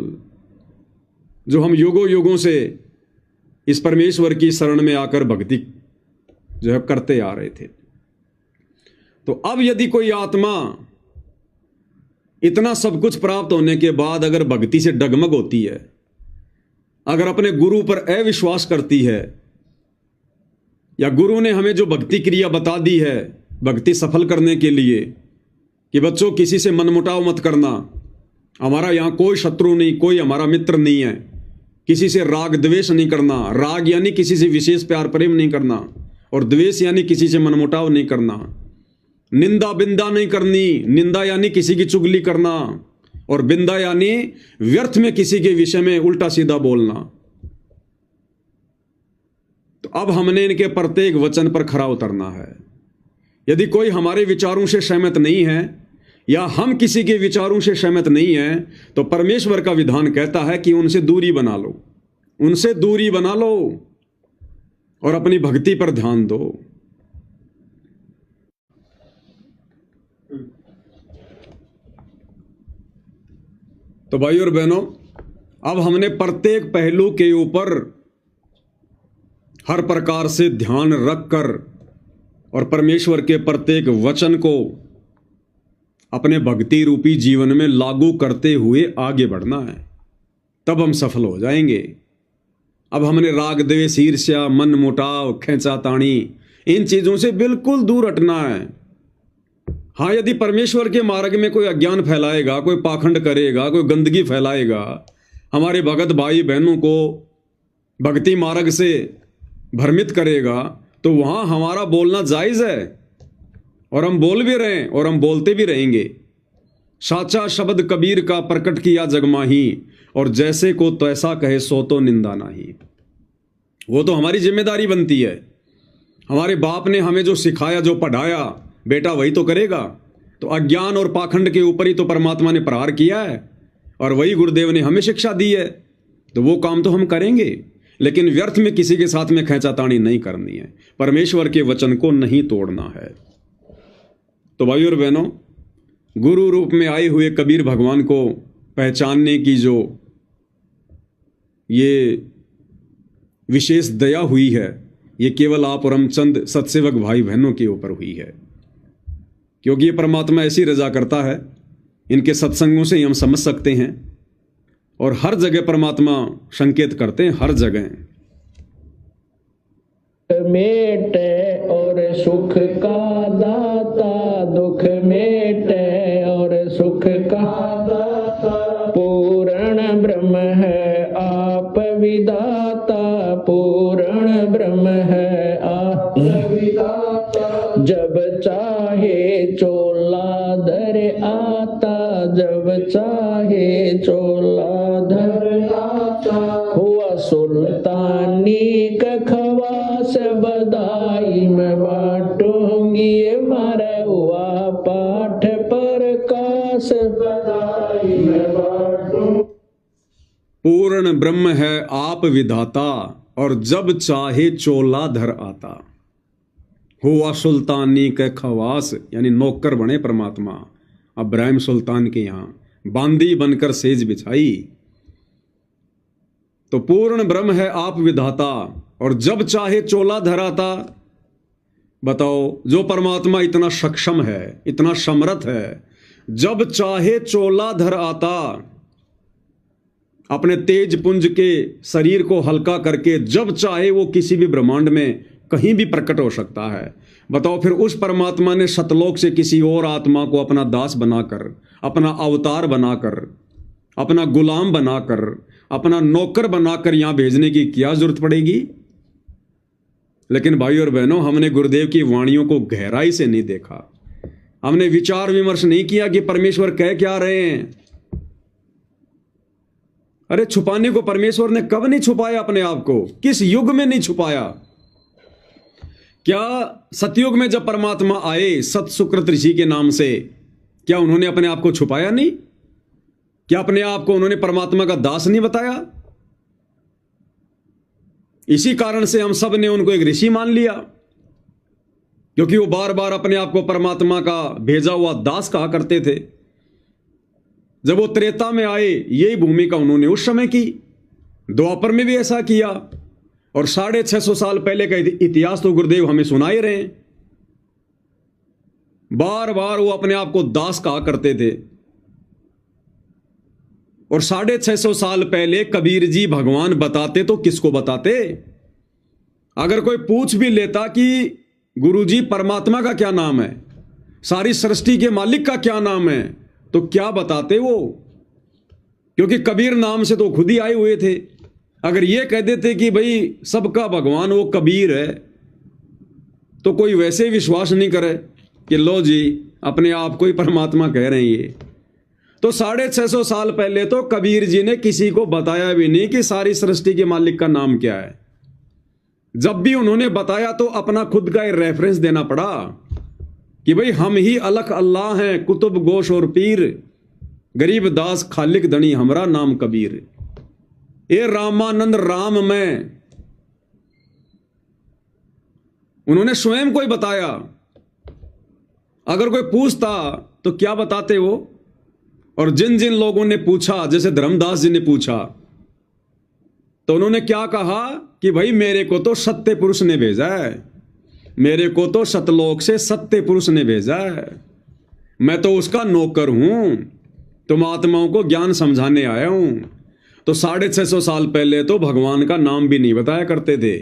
जो हम युगों युगों से इस परमेश्वर की शरण में आकर भक्ति जो है करते आ रहे थे। तो अब यदि कोई आत्मा इतना सब कुछ प्राप्त होने के बाद अगर भक्ति से डगमग होती है, अगर अपने गुरु पर अविश्वास करती है, या गुरु ने हमें जो भक्ति क्रिया बता दी है भक्ति सफल करने के लिए कि बच्चों किसी से मनमुटाव मत करना, हमारा यहाँ कोई शत्रु नहीं, कोई हमारा मित्र नहीं है, किसी से राग द्वेष नहीं करना। राग यानी किसी से विशेष प्यार प्रेम नहीं करना, और द्वेष यानी किसी से मनमुटाव नहीं करना। निंदा बिंदा नहीं करनी, निंदा यानी किसी की चुगली करना, और बिंदा यानी व्यर्थ में किसी के विषय में उल्टा सीधा बोलना। तो अब हमने इनके प्रत्येक वचन पर खरा उतरना है। यदि कोई हमारे विचारों से सहमत नहीं है, या हम किसी के विचारों से सहमत नहीं हैं, तो परमेश्वर का विधान कहता है कि उनसे दूरी बना लो, उनसे दूरी बना लो और अपनी भक्ति पर ध्यान दो। तो भाई और बहनों, अब हमने प्रत्येक पहलू के ऊपर हर प्रकार से ध्यान रखकर और परमेश्वर के प्रत्येक वचन को अपने भक्ति रूपी जीवन में लागू करते हुए आगे बढ़ना है, तब हम सफल हो जाएंगे। अब हमने राग द्वेष ईर्ष्या मन मुटाव खींचातानी इन चीजों से बिल्कुल दूर हटना है। हाँ, यदि परमेश्वर के मार्ग में कोई अज्ञान फैलाएगा, कोई पाखंड करेगा, कोई गंदगी फैलाएगा, हमारे भगत भाई बहनों को भक्ति मार्ग से भ्रमित करेगा, तो वहां हमारा बोलना जायज है और हम बोल भी रहे हैं और हम बोलते भी रहेंगे। साचा शब्द कबीर का प्रकट किया जगमाही, और जैसे को तैसा कहे सो तो निंदा नहीं। वो तो हमारी जिम्मेदारी बनती है। हमारे बाप ने हमें जो सिखाया, जो पढ़ाया, बेटा वही तो करेगा। तो अज्ञान और पाखंड के ऊपर ही तो परमात्मा ने प्रहार किया है और वही गुरुदेव ने हमें शिक्षा दी है, तो वो काम तो हम करेंगे, लेकिन व्यर्थ में किसी के साथ में खींचातानी नहीं करनी है, परमेश्वर के वचन को नहीं तोड़ना है। तो भाई और बहनों, गुरु रूप में आए हुए कबीर भगवान को पहचानने की जो ये विशेष दया हुई है, ये केवल आप और हम चंद सत्सेवक भाई बहनों के ऊपर हुई है, क्योंकि ये परमात्मा ऐसी रजा करता है। इनके सत्संगों से ही हम समझ सकते हैं, और हर जगह परमात्मा संकेत करते हैं, हर जगह। मेटे और सुख का दाता, दुख मेटे और सुख का दाता, पूर्ण ब्रह्म है आप विधाता, पूर्ण ब्रह्म है आप विधाता। जब चाहे चोला धर आता, जब चाहे चोला धर आता, हुआ सुल्तानी का खवास बधाई में बांटूंगी, मारा हुआ पाठ पर कास बधाई में बांटूंगी। पूर्ण ब्रह्म है आप विधाता, और जब चाहे चोला धर आता, हुआ सुल्तानी के खवास, यानी नौकर बने परमात्मा। अब्राहिम सुल्तान के यहां बांदी बनकर सेज बिछाई। तो पूर्ण ब्रह्म है आप विधाता, और जब चाहे चोला धराता। बताओ, जो परमात्मा इतना सक्षम है, इतना समर्थ है, जब चाहे चोला धर आता, अपने तेज पुंज के शरीर को हल्का करके जब चाहे वो किसी भी ब्रह्मांड में कहीं भी प्रकट हो सकता है। बताओ, फिर उस परमात्मा ने सतलोक से किसी और आत्मा को अपना दास बनाकर, अपना अवतार बनाकर, अपना गुलाम बनाकर, अपना नौकर बनाकर यहां भेजने की क्या जरूरत पड़ेगी? लेकिन भाई और बहनों, हमने गुरुदेव की वाणियों को गहराई से नहीं देखा, हमने विचार विमर्श नहीं किया कि परमेश्वर कह क्या रहे हैं। अरे छुपाने को परमेश्वर ने कब नहीं छुपाया अपने आप को? किस युग में नहीं छुपाया? क्या सतयुग में जब परमात्मा आए सत सुकृत ऋषि के नाम से, क्या उन्होंने अपने आप को छुपाया नहीं? क्या अपने आप को उन्होंने परमात्मा का दास नहीं बताया? इसी कारण से हम सब ने उनको एक ऋषि मान लिया, क्योंकि वो बार बार अपने आप को परमात्मा का भेजा हुआ दास कहा करते थे। जब वो त्रेता में आए, यही भूमिका उन्होंने उस समय की, द्वापर में भी ऐसा किया, और 650 साल पहले का इतिहास तो गुरुदेव हमें सुनाए रहे हैं। बार बार वो अपने आप को दास कहा करते थे। और 650 साल पहले कबीर जी भगवान बताते तो किसको बताते? अगर कोई पूछ भी लेता कि गुरुजी परमात्मा का क्या नाम है, सारी सृष्टि के मालिक का क्या नाम है, तो क्या बताते वो? क्योंकि कबीर नाम से तो खुद ही आए हुए थे। अगर ये कह देते कि भाई सबका भगवान वो कबीर है, तो कोई वैसे ही विश्वास नहीं करे कि लो जी अपने आप को ही परमात्मा कह रहे हैं ये। तो 650 साल पहले तो कबीर जी ने किसी को बताया भी नहीं कि सारी सृष्टि के मालिक का नाम क्या है। जब भी उन्होंने बताया तो अपना खुद का रेफरेंस देना पड़ा कि भाई हम ही अलख अल्लाह हैं, कुतुब गोश और पीर, गरीब दास खालिक धनी हमरा नाम कबीर। ए रामानंद राम में उन्होंने स्वयं को ही बताया। अगर कोई पूछता तो क्या बताते वो? और जिन जिन लोगों ने पूछा, जैसे धर्मदास जी ने पूछा, तो उन्होंने क्या कहा कि भाई मेरे को तो सत्य पुरुष ने भेजा है, मेरे को तो सतलोक से सत्य पुरुष ने भेजा है, मैं तो उसका नौकर हूं, तुम आत्माओं को ज्ञान समझाने आया हूं। तो 650 साल पहले तो भगवान का नाम भी नहीं बताया करते थे।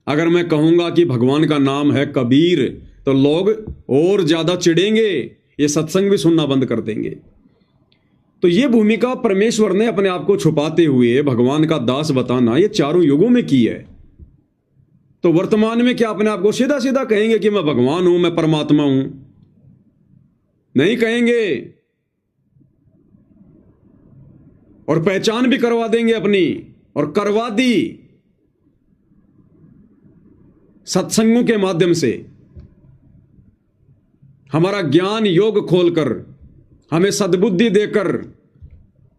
अगर मैं कहूंगा कि भगवान का नाम है कबीर तो लोग और ज्यादा चिढ़ेंगे, ये सत्संग भी सुनना बंद कर देंगे। तो ये भूमिका परमेश्वर ने अपने आप को छुपाते हुए भगवान का दास बताना ये चारों युगों में की है। तो वर्तमान में क्या अपने आप को सीधा सीधा कहेंगे कि मैं भगवान हूं, मैं परमात्मा हूं? नहीं कहेंगे। और पहचान भी करवा देंगे अपनी, और करवा दी सत्संगों के माध्यम से। हमारा ज्ञान योग खोलकर, हमें सद्बुद्धि देकर,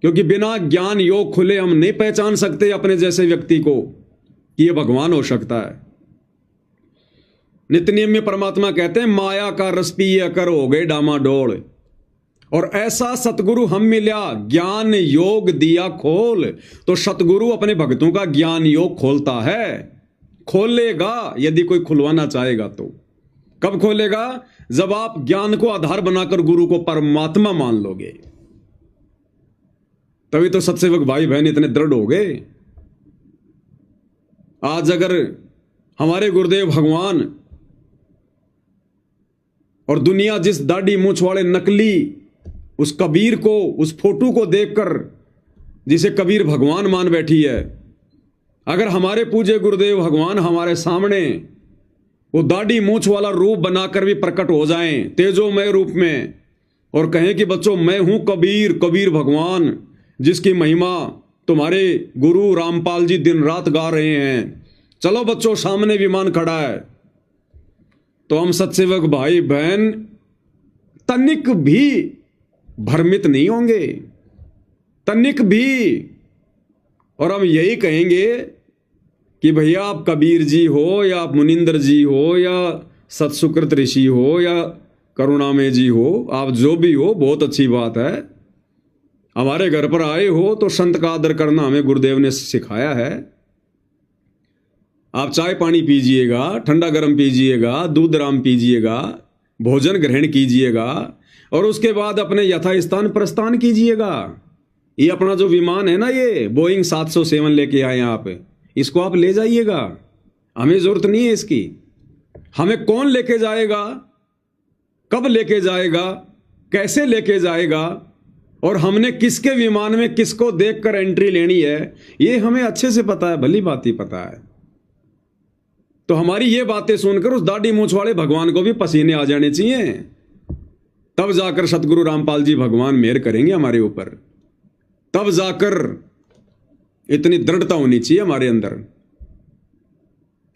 क्योंकि बिना ज्ञान योग खुले हम नहीं पहचान सकते अपने जैसे व्यक्ति को कि यह भगवान हो सकता है। नित्य नियम में परमात्मा कहते हैं माया का रस पिए कर हो गए डामाडोल, और ऐसा सतगुरु हम मिला ज्ञान योग दिया खोल। तो सतगुरु अपने भक्तों का ज्ञान योग खोलता है, खोलेगा यदि कोई खुलवाना चाहेगा तो। कब खोलेगा? जब आप ज्ञान को आधार बनाकर गुरु को परमात्मा मान लोगे, तभी तो सत्सेवक भाई बहन इतने दृढ़ हो गए। आज अगर हमारे गुरुदेव भगवान और दुनिया जिस दाढ़ी मूंछ वाले नकली उस कबीर को, उस फोटो को देखकर जिसे कबीर भगवान मान बैठी है, अगर हमारे पूज्य गुरुदेव भगवान हमारे सामने वो दाढ़ी मूंछ वाला रूप बनाकर भी प्रकट हो जाएं तेजोमय रूप में, और कहें कि बच्चों मैं हूं कबीर, कबीर भगवान जिसकी महिमा तुम्हारे गुरु रामपाल जी दिन रात गा रहे हैं, चलो बच्चों सामने विमान खड़ा है, तो हम सत्सेवक भाई बहन तनिक भी भ्रमित नहीं होंगे, तनिक भी। और हम यही कहेंगे कि भैया आप कबीर जी हो या आप मुनिंदर जी हो या सतसुकृत ऋषि हो या करुणामय जी हो, आप जो भी हो बहुत अच्छी बात है। हमारे घर पर आए हो तो संत का आदर करना हमें गुरुदेव ने सिखाया है। आप चाय पानी पीजिएगा, ठंडा गर्म पीजिएगा, दूध राम पीजिएगा, भोजन ग्रहण कीजिएगा, और उसके बाद अपने यथास्थान प्रस्थान कीजिएगा। ये अपना जो विमान है ना, ये बोइंग 707 लेके आए आप, इसको आप ले जाइएगा, हमें जरूरत नहीं है इसकी। हमें कौन लेके जाएगा, कब लेके जाएगा, कैसे लेके जाएगा, और हमने किसके विमान में किसको देखकर एंट्री लेनी है, ये हमें अच्छे से पता है, भली बात ही पता है। तो हमारी ये बातें सुनकर उस दाढ़ी मूंछ वाले भगवान को भी पसीने आ जाने चाहिए, तब जाकर सतगुरु रामपाल जी भगवान मेहर करेंगे हमारे ऊपर, तब जाकर इतनी दृढ़ता होनी चाहिए हमारे अंदर।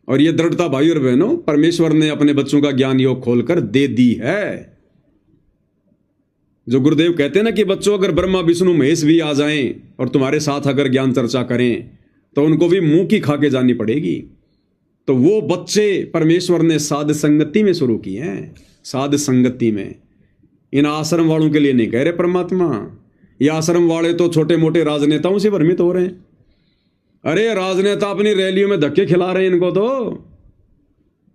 और ये दृढ़ता भाई और बहनों परमेश्वर ने अपने बच्चों का ज्ञान योग खोलकर दे दी है। जो गुरुदेव कहते हैं ना कि बच्चों अगर ब्रह्मा विष्णु महेश भी आ जाएं और तुम्हारे साथ अगर ज्ञान चर्चा करें तो उनको भी मुंह की खा के जानी पड़ेगी। तो वो बच्चे परमेश्वर ने साध संगति में शुरू किए हैं, साध संगति में। इन आश्रम वालों के लिए नहीं कह रहे परमात्मा, ये आश्रम वाले तो छोटे मोटे राजनेताओं से भ्रमित हो रहे हैं। अरे राजनेता अपनी रैलियों में धक्के खिला रहे हैं इनको। तो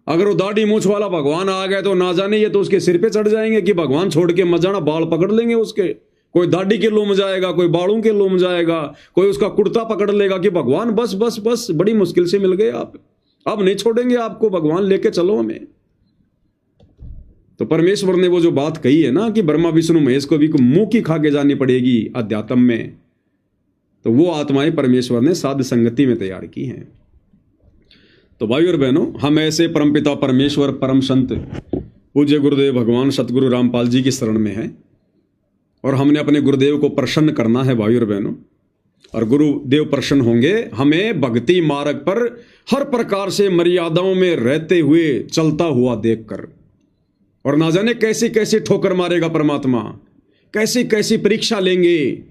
अगर वो दाढ़ी मूंछ वाला भगवान आ गए तो ना जाने ये तो उसके सिर पे चढ़ जाएंगे कि भगवान छोड़ के मत जाना, बाल पकड़ लेंगे उसके। कोई दाढ़ी के लूम जाएगा, कोई बालों के लूम जाएगा, कोई उसका कुर्ता पकड़ लेगा कि भगवान बस बस बस बड़ी मुश्किल से मिल गए आप, अब नहीं छोड़ेंगे आपको, भगवान लेके चलो हमें। तो परमेश्वर ने वो जो बात कही है ना कि ब्रह्मा विष्णु महेश को भी मुंह की खा के जानी पड़ेगी अध्यात्म में, तो वो आत्माएं परमेश्वर ने साध संगति में तैयार की हैं। तो भाई और बहनों, हम ऐसे परमपिता परमेश्वर परम संत पूज्य गुरुदेव भगवान सतगुरु रामपाल जी की शरण में हैं, और हमने अपने गुरुदेव को प्रसन्न करना है भाई और बहनों। और गुरुदेव प्रसन्न होंगे हमें भक्ति मार्ग पर हर प्रकार से मर्यादाओं में रहते हुए चलता हुआ देखकर। और ना जाने कैसे कैसे ठोकर मारेगा परमात्मा, कैसी कैसी परीक्षा लेंगे,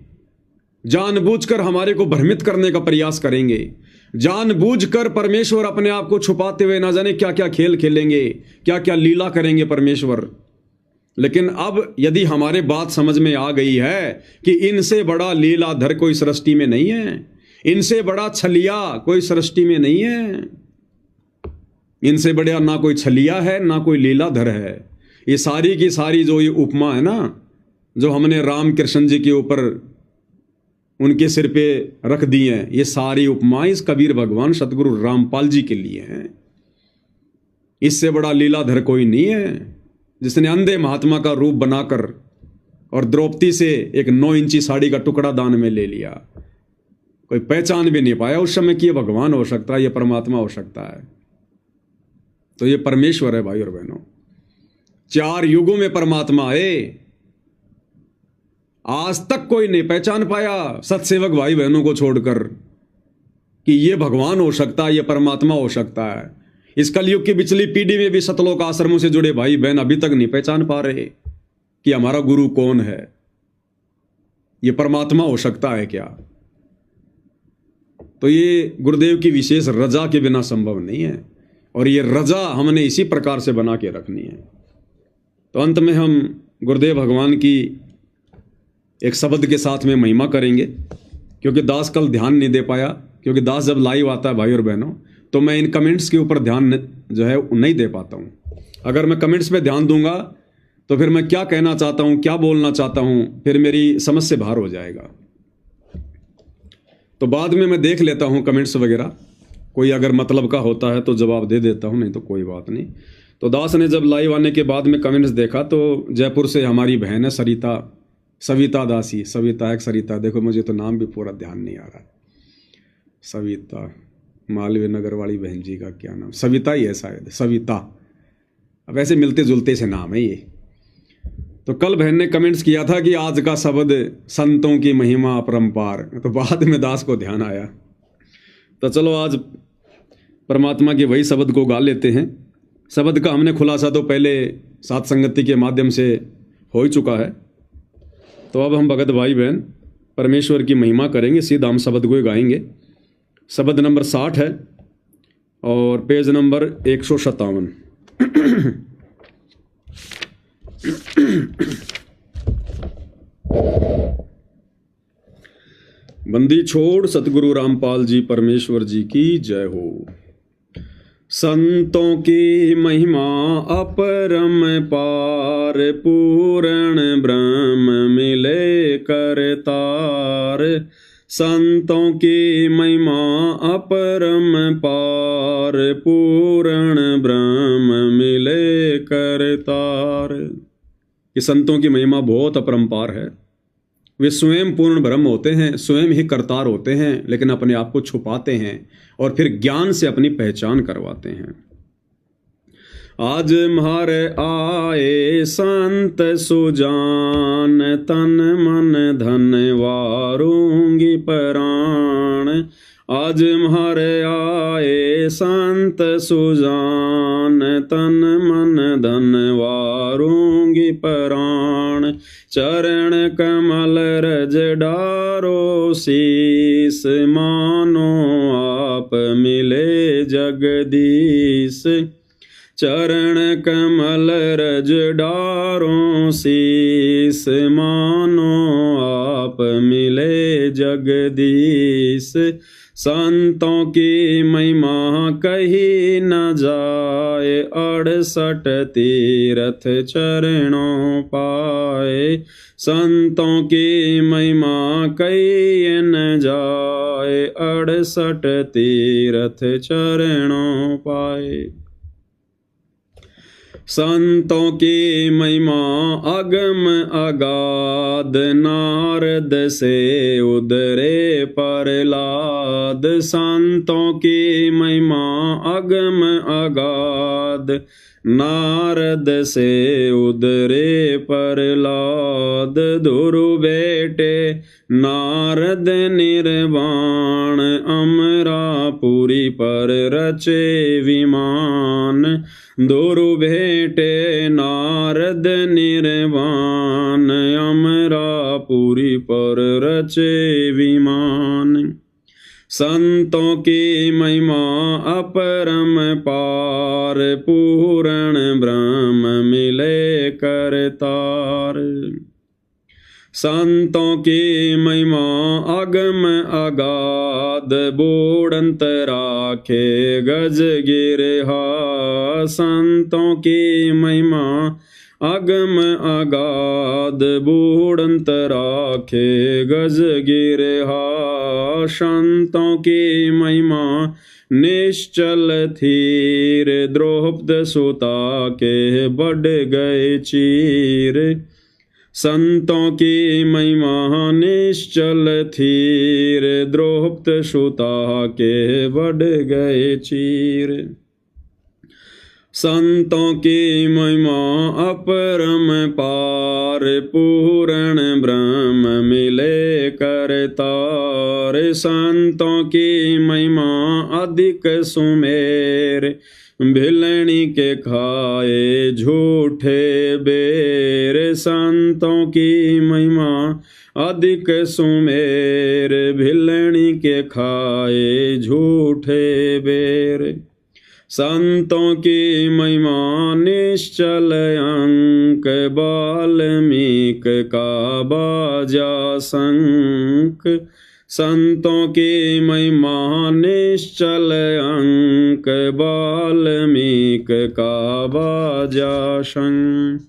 जानबूझकर हमारे को भ्रमित करने का प्रयास करेंगे, जानबूझकर परमेश्वर अपने आप को छुपाते हुए ना जाने क्या क्या खेल खेलेंगे, क्या क्या लीला करेंगे परमेश्वर। लेकिन अब यदि हमारे बात समझ में आ गई है कि इनसे बड़ा लीलाधर कोई सृष्टि में नहीं है, इनसे बड़ा छलिया कोई सृष्टि में नहीं है, इनसे बड़ा ना कोई छलिया है ना कोई लीलाधर है। ये सारी की सारी जो ये उपमा है ना, जो हमने राम कृष्ण जी के ऊपर उनके सिर पे रख दी हैं, ये सारी उपमा इस कबीर भगवान सतगुरु रामपाल जी के लिए हैं। इससे बड़ा लीलाधर कोई नहीं है जिसने अंधे महात्मा का रूप बनाकर और द्रौपदी से एक 9 इंची साड़ी का टुकड़ा दान में ले लिया। कोई पहचान भी नहीं पाया उस समय कि ये भगवान हो सकता है, ये परमात्मा हो सकता है। तो ये परमेश्वर है भाई और बहनों। 4 युगों में परमात्मा है, आज तक कोई नहीं पहचान पाया सत्सेवक भाई बहनों को छोड़कर कि ये भगवान हो सकता है, ये परमात्मा हो सकता है। इस कलयुग की पिछली पीढ़ी में भी सतलोक आश्रमों से जुड़े भाई बहन अभी तक नहीं पहचान पा रहे कि हमारा गुरु कौन है, ये परमात्मा हो सकता है क्या। तो ये गुरुदेव की विशेष रजा के बिना संभव नहीं है, और ये रजा हमने इसी प्रकार से बना के रखनी है। तो अंत में हम गुरुदेव भगवान की एक शब्द के साथ में महिमा करेंगे, क्योंकि दास कल ध्यान नहीं दे पाया, क्योंकि दास जब लाइव आता है भाई और बहनों तो मैं इन कमेंट्स के ऊपर ध्यान जो है नहीं दे पाता हूँ। अगर मैं कमेंट्स पे ध्यान दूंगा तो फिर मैं क्या कहना चाहता हूँ, क्या बोलना चाहता हूँ, फिर मेरी समझ से बाहर हो जाएगा। तो बाद में मैं देख लेता हूँ कमेंट्स वगैरह, कोई अगर मतलब का होता है तो जवाब दे देता हूँ, नहीं तो कोई बात नहीं। तो दास ने जब लाइव आने के बाद में कमेंट्स देखा तो जयपुर से हमारी बहन है सविता दासी, सविता एक सरिता, देखो मुझे तो नाम भी पूरा ध्यान नहीं आ रहा, सविता, मालवीय नगर वाली बहन जी का क्या नाम, सविता ही है शायद, सविता। अब ऐसे मिलते जुलते से नाम है ये। तो कल बहन ने कमेंट्स किया था कि आज का शब्द संतों की महिमा अपरंपार, तो बाद में दास को ध्यान आया। तो चलो आज परमात्मा के वही शब्द को गा लेते हैं। शब्द का हमने खुलासा तो पहले सात संगति के माध्यम से हो ही चुका है। तो अब हम भगत भाई बहन परमेश्वर की महिमा करेंगे, सीधा हम शब्द को ही गाएंगे। शब्द नंबर 60 है और पेज नंबर 157। बंदी छोड़ सतगुरु रामपाल जी परमेश्वर जी की जय हो। संतों की महिमा अपरम पार, पूर्ण ब्रह्म मिले करतार। संतों की महिमा अपरम पार, पूर्ण ब्रह्म मिले करतार। ये संतों की महिमा बहुत अपरंपार है। वे स्वयं पूर्ण ब्रह्म होते हैं, स्वयं ही करतार होते हैं, लेकिन अपने आप को छुपाते हैं और फिर ज्ञान से अपनी पहचान करवाते हैं। आज म्हारे आए संत सुजान, तन मन धन वारूंगी प्राण। आज म्हारे आए संत सुजान, तन मन धन वारूंगी प्राण। चरण कमल रज डारो शीस, मानो आप मिले जगदीश। चरण कमल रज डारो शीस, मानो आप मिले जगदीश। संतों की महिमा कही न जाए, 68 तीरथ चरणों पाए। संतों की महिमा कही न जाए, 68 तीरथ चरणों पाए। संतों की महिमा अगम अगाध, नारद से उदरे प्रहलाद। संतों की महिमा अगम अगाध, नारद से उदरे प्रहलाद। ध्रुव बेटे नारद निर्वाण, अमरापुरी पर रचे विमान। ध्रुव मिटे नारद निर्वाण, अमरापुरी पर रचे विमान। संतों की महिमा अपरम पार, पूर्ण ब्रह्म मिले करतार। संतों की महिमा अगम अगाध, बूढ़ंत राखे गज गिरहा। संतों की महिमा अगम अगाध, बूढ़ंत राखे गज गिरहा। संतों की महिमा निश्चल थीर, द्रौपद सुता के बढ़ गए चीर। संतों की महिमा निश्चल थीर, द्रौपद सुता के बढ़ गए चीर। संतों की महिमा अपरम पार, पूर्ण ब्रह्म मिले करतार। संतों की महिमा अधिक सुमेर, भिलनी के खाए झूठे बेर। संतों की महिमा अधिक सुमेर, भिलनी के खाए झूठे बेर। संतों की महिमा निश्चल अंक, वाल्मीक का बाजा शंख। संतों की महिमा निश्चल अंक, वाल्मीक का बाजा शंख।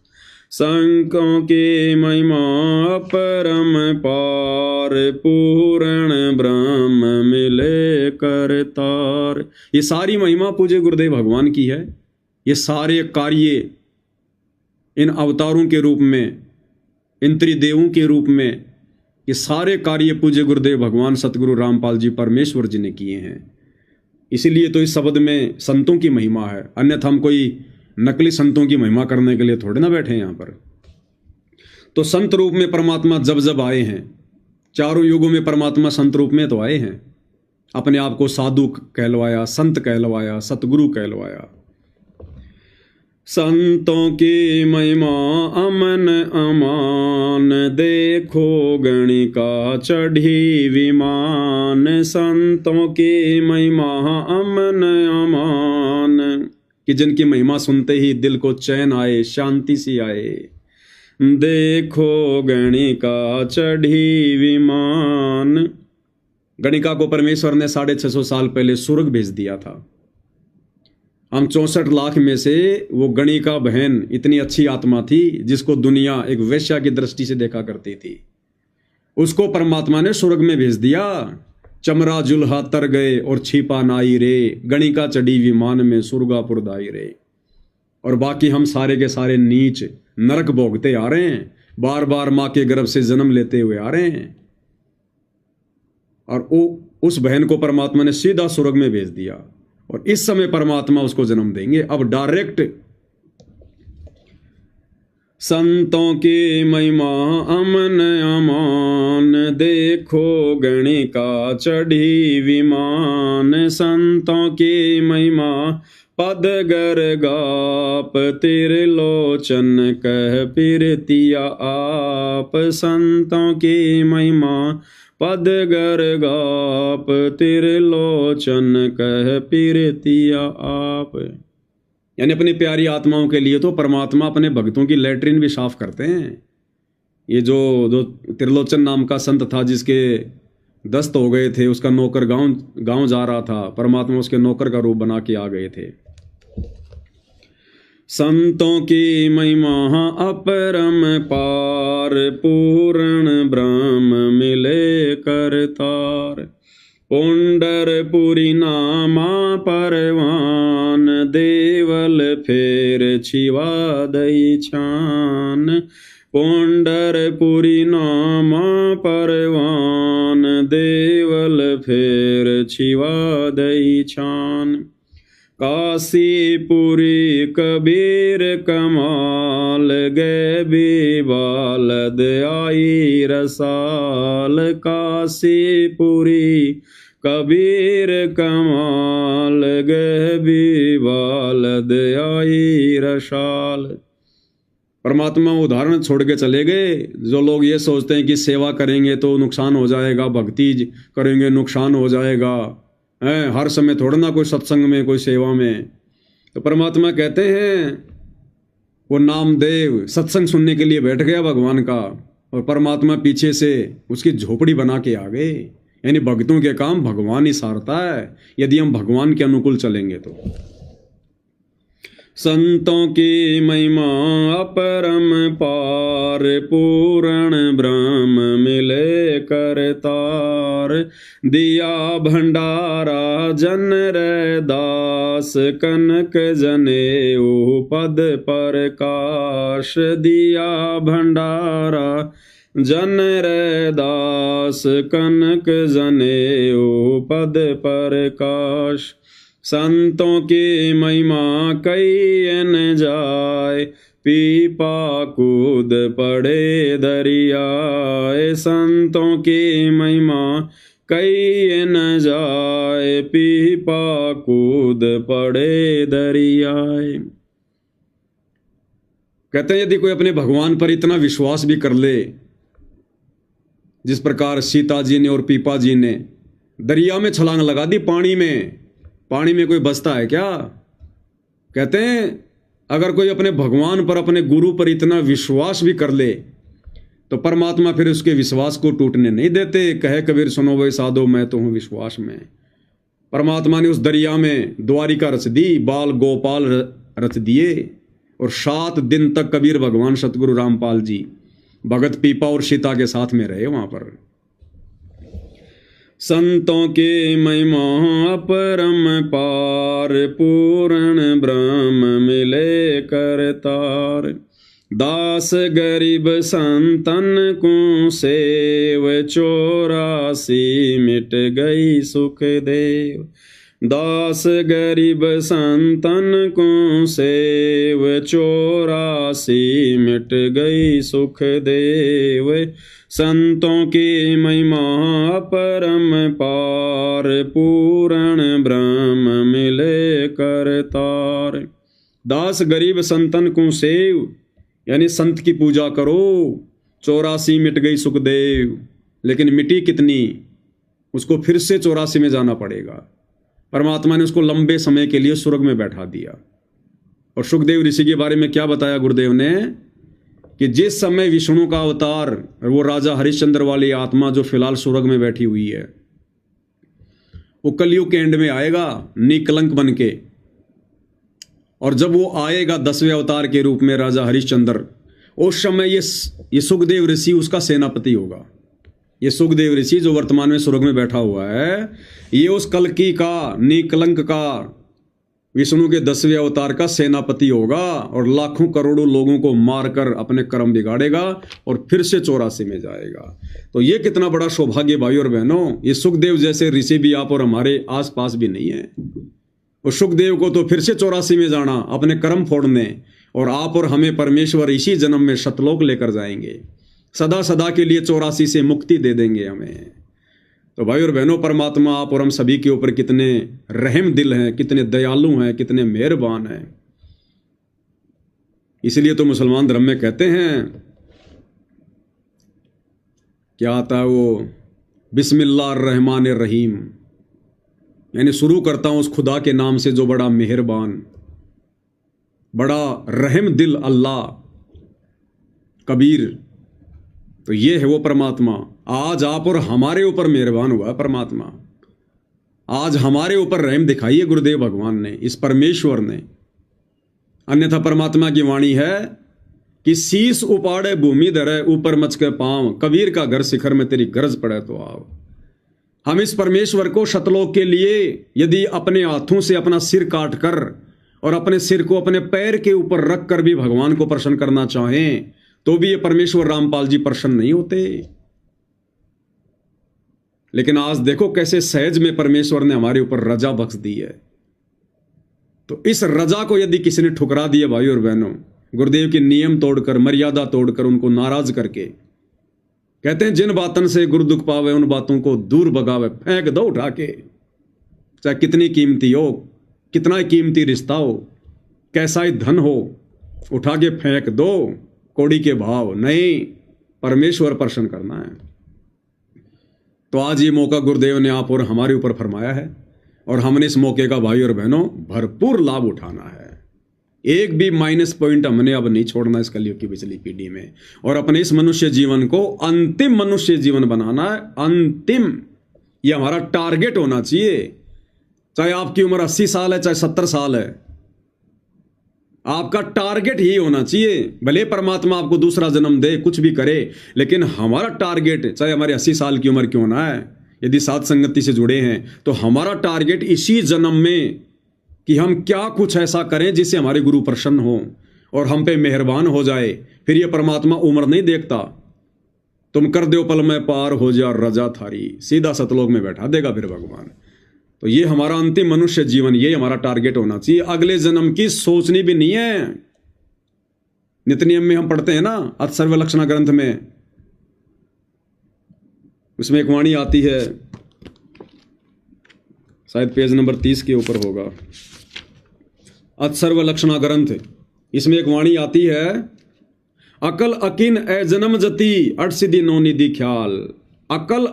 संतों की महिमा अपरम पार, पूर्ण ब्रह्म मिले करतार। ये सारी महिमा पूज्य गुरुदेव भगवान की है। ये सारे कार्य इन अवतारों के रूप में, इन त्रिदेवों के रूप में, ये सारे कार्य पूज्य गुरुदेव भगवान सतगुरु रामपाल जी परमेश्वर जी ने किए हैं। इसीलिए तो इस शब्द में संतों की महिमा है, अन्यथा हम कोई नकली संतों की महिमा करने के लिए थोड़े ना बैठे हैं यहाँ पर। तो संत रूप में परमात्मा जब जब आए हैं, चारों युगों में परमात्मा संत रूप में तो आए हैं। अपने आप को साधु कहलवाया, संत कहलवाया, सतगुरु कहलवाया। संतों की महिमा अमन अमान, देखो गणिका चढ़ी विमान। संतों की महिमा अमन अमान, कि जिनकी महिमा सुनते ही दिल को चैन आए, शांति सी आए। देखो गणिका चढ़ी विमान। गणिका को परमेश्वर ने 650 साल पहले स्वर्ग भेज दिया था। हम 64 लाख में से वो गणिका बहन इतनी अच्छी आत्मा थी जिसको दुनिया एक वेश्या की दृष्टि से देखा करती थी। उसको परमात्मा ने स्वर्ग में भेज दिया। चमरा जुल्हा तर गए और छिपा नाई रे, गणिका चढ़ी विमान में सुरगापुर दाई रे। और बाकी हम सारे के सारे नीच नरक भोगते आ रहे हैं, बार बार माँ के गर्भ से जन्म लेते हुए आ रहे हैं। और उस बहन को परमात्मा ने सीधा स्वर्ग में भेज दिया और इस समय परमात्मा उसको जन्म देंगे अब डायरेक्ट। संतों की महिमा अमन अमान, देखो गणिका चढ़ी विमान। संतों की महिमा पद गर गाप, त्रिलोचन कह पिरतिया आप। संतों की महिमा पद गर गाप, त्रिलोचन कह पिरतिया आप। यानी अपनी प्यारी आत्माओं के लिए तो परमात्मा अपने भक्तों की लैट्रिन भी साफ करते हैं। ये जो त्रिलोचन नाम का संत था जिसके दस्त हो गए थे, उसका नौकर गांव जा रहा था, परमात्मा उसके नौकर का रूप बना के आ गए थे। संतों की महिमा अपरम पार, पूर्ण ब्रह्म मिले करतार। पुंडरपुरी नामा परवान, देवल फेर छिवा दई छान। पुंडरपुरी नामा परवान, देवल फेर छिवा दई छान। काशीपुरी कबीर कमाल, गए बिबालद आई रसाल। काशीपुरी कबीर कमाल गह भी बालद आई रशाल। परमात्मा उदाहरण छोड़ के चले गए। जो लोग ये सोचते हैं कि सेवा करेंगे तो नुकसान हो जाएगा, भक्ति करेंगे नुकसान हो जाएगा, है हर समय थोड़ा ना कोई सत्संग में कोई सेवा में, तो परमात्मा कहते हैं वो नामदेव सत्संग सुनने के लिए बैठ गया भगवान का, और परमात्मा पीछे से उसकी झोपड़ी बना के आ गए। यानी भक्तों के काम भगवान ही सारता है यदि हम भगवान के अनुकूल चलेंगे तो। संतों की महिमा अपरम पार, पूर्ण ब्रह्म मिले करतार। दिया भंडारा जन रे दास, कनक जनेऊ पद प्रकाश। दिया भंडारा जन रे दास, कनक जनेऊ पद प्रकाश। संतों की महिमा कई न जाए, पीपा कूद पड़े दरियाए। संतों की महिमा कई न जाए, पीपा कूद पड़े दरियाए। कहते हैं यदि कोई अपने भगवान पर इतना विश्वास भी कर ले, जिस प्रकार सीता जी ने और पीपा जी ने दरिया में छलांग लगा दी, पानी में कोई बचता है क्या? कहते हैं अगर कोई अपने भगवान पर, अपने गुरु पर इतना विश्वास भी कर ले तो परमात्मा फिर उसके विश्वास को टूटने नहीं देते। कहे कबीर सुनो वे साधो मैं तो हूं विश्वास में। परमात्मा ने उस दरिया में द्वारिका रच दी, बाल गोपाल रच दिए, और 7 दिन तक कबीर भगवान सतगुरु रामपाल जी भगत पीपा और सीता के साथ में रहे वहां पर। संतों की महिमा अपरम पार, पूर्ण ब्रह्म मिले करतार। दास गरीब संतन को सेव, 84 मिट गई सुख देव। दास गरीब संतन को सेव, 84 मिट गई सुख देव। संतों की महिमा परम पार, पूर्ण ब्रह्म मिले करतार। दास गरीब संतन को सेव, यानी संत की पूजा करो, 84 मिट गई सुखदेव। लेकिन मिटी कितनी, उसको फिर से 84 में जाना पड़ेगा। परमात्मा ने उसको लंबे समय के लिए स्वर्ग में बैठा दिया। और सुखदेव ऋषि के बारे में क्या बताया गुरुदेव ने, कि जिस समय विष्णु का अवतार, वो राजा हरिश्चंद्र वाली आत्मा जो फिलहाल स्वर्ग में बैठी हुई है, वो कलयुग के एंड में आएगा निकलंक बन के। और जब वो आएगा 10वें अवतार के रूप में राजा हरिश्चंद्र, उस समय ये सुखदेव ऋषि उसका सेनापति होगा। ये सुखदेव ऋषि जो वर्तमान में स्वर्ग में बैठा हुआ है, ये उस कल्कि का, निकलंक का, विष्णु के 10वें अवतार का सेनापति होगा, और लाखों करोड़ों लोगों को मारकर अपने कर्म बिगाड़ेगा और फिर से 84 में जाएगा। तो ये कितना बड़ा सौभाग्य भाई और बहनों। ये सुखदेव जैसे ऋषि भी आप और हमारे आसपास भी नहीं है। और सुखदेव को तो फिर से 84 में जाना, अपने कर्म फोड़ने, और आप और हमें परमेश्वर इसी जन्म में सतलोक लेकर जाएंगे, सदा सदा के लिए 84 से मुक्ति दे देंगे हमें। तो भाई और बहनों, परमात्मा आप और हम सभी के ऊपर कितने रहम दिल हैं, कितने दयालु हैं, कितने मेहरबान हैं। इसलिए तो मुसलमान धर्म में कहते हैं, क्या आता है वो, बिस्मिल्लाहिर्रहमानिर रहीम, यानी शुरू करता हूं उस खुदा के नाम से जो बड़ा मेहरबान, बड़ा रहम दिल अल्लाह। कबीर तो ये है वो परमात्मा। आज आप और हमारे ऊपर मेहरबान हुआ है परमात्मा। आज हमारे ऊपर रहम दिखाई है गुरुदेव भगवान ने, इस परमेश्वर ने। अन्यथा परमात्मा की वाणी है कि शीश उपाड़े भूमि धरे, ऊपर मच के पांव, कबीर का घर शिखर में तेरी गरज पड़े तो आओ। हम इस परमेश्वर को शतलोक के लिए यदि अपने हाथों से अपना सिर काट कर और अपने सिर को अपने पैर के ऊपर रख कर भी भगवान को प्रसन्न करना चाहें, तो भी ये परमेश्वर रामपाल जी प्रसन्न नहीं होते। लेकिन आज देखो कैसे सहज में परमेश्वर ने हमारे ऊपर रजा बख्श दी है। तो इस रजा को यदि किसी ने ठुकरा दिया भाई और बहनों, गुरुदेव के नियम तोड़कर, मर्यादा तोड़कर, उनको नाराज करके, कहते हैं जिन बातन से गुरु दुख पावे उन बातों को दूर भगावे, फेंक दो उठा के, चाहे कितनी कीमती हो, कितना कीमती रिश्ता हो, कैसा ही धन हो, उठा के फेंक दो, कौड़ी के भाव नहीं, परमेश्वर प्रसन्न करना है। तो आज ये मौका गुरुदेव ने आप और हमारे ऊपर फरमाया है और हमने इस मौके का भाई और बहनों भरपूर लाभ उठाना है। एक भी माइनस पॉइंट हमने अब नहीं छोड़ना इस कलयुग की पिछली पीढ़ी में, और अपने इस मनुष्य जीवन को अंतिम मनुष्य जीवन बनाना है। अंतिम, ये हमारा टारगेट होना चाहिए। चाहे आपकी उम्र 80 साल है, चाहे 70 साल है, आपका टारगेट यही होना चाहिए। भले परमात्मा आपको दूसरा जन्म दे, कुछ भी करे, लेकिन हमारा टारगेट, चाहे हमारे 80 साल की उम्र क्यों ना है, यदि साथ संगति से जुड़े हैं, तो हमारा टारगेट इसी जन्म में कि हम क्या कुछ ऐसा करें जिससे हमारे गुरु प्रसन्न हो और हम पे मेहरबान हो जाए। फिर ये परमात्मा उम्र नहीं देखता, तुम कर दो पल में पार हो जा रजा थारी, सीधा सतलोक में बैठा देगा फिर भगवान। तो ये हमारा अंतिम मनुष्य जीवन, ये हमारा टारगेट होना चाहिए। अगले जन्म की सोचनी भी नहीं है। नित्य नियम में हम पढ़ते हैं ना, अथर्व लक्षणा ग्रंथ में, उसमें एक वाणी आती है, शायद पेज नंबर 30 के ऊपर होगा, अथर्व लक्षणा ग्रंथ। इसमें एक वाणी आती है, अकल अकीन ए जन्म जति अट सिद्धि नो निधि ख्याल। अकल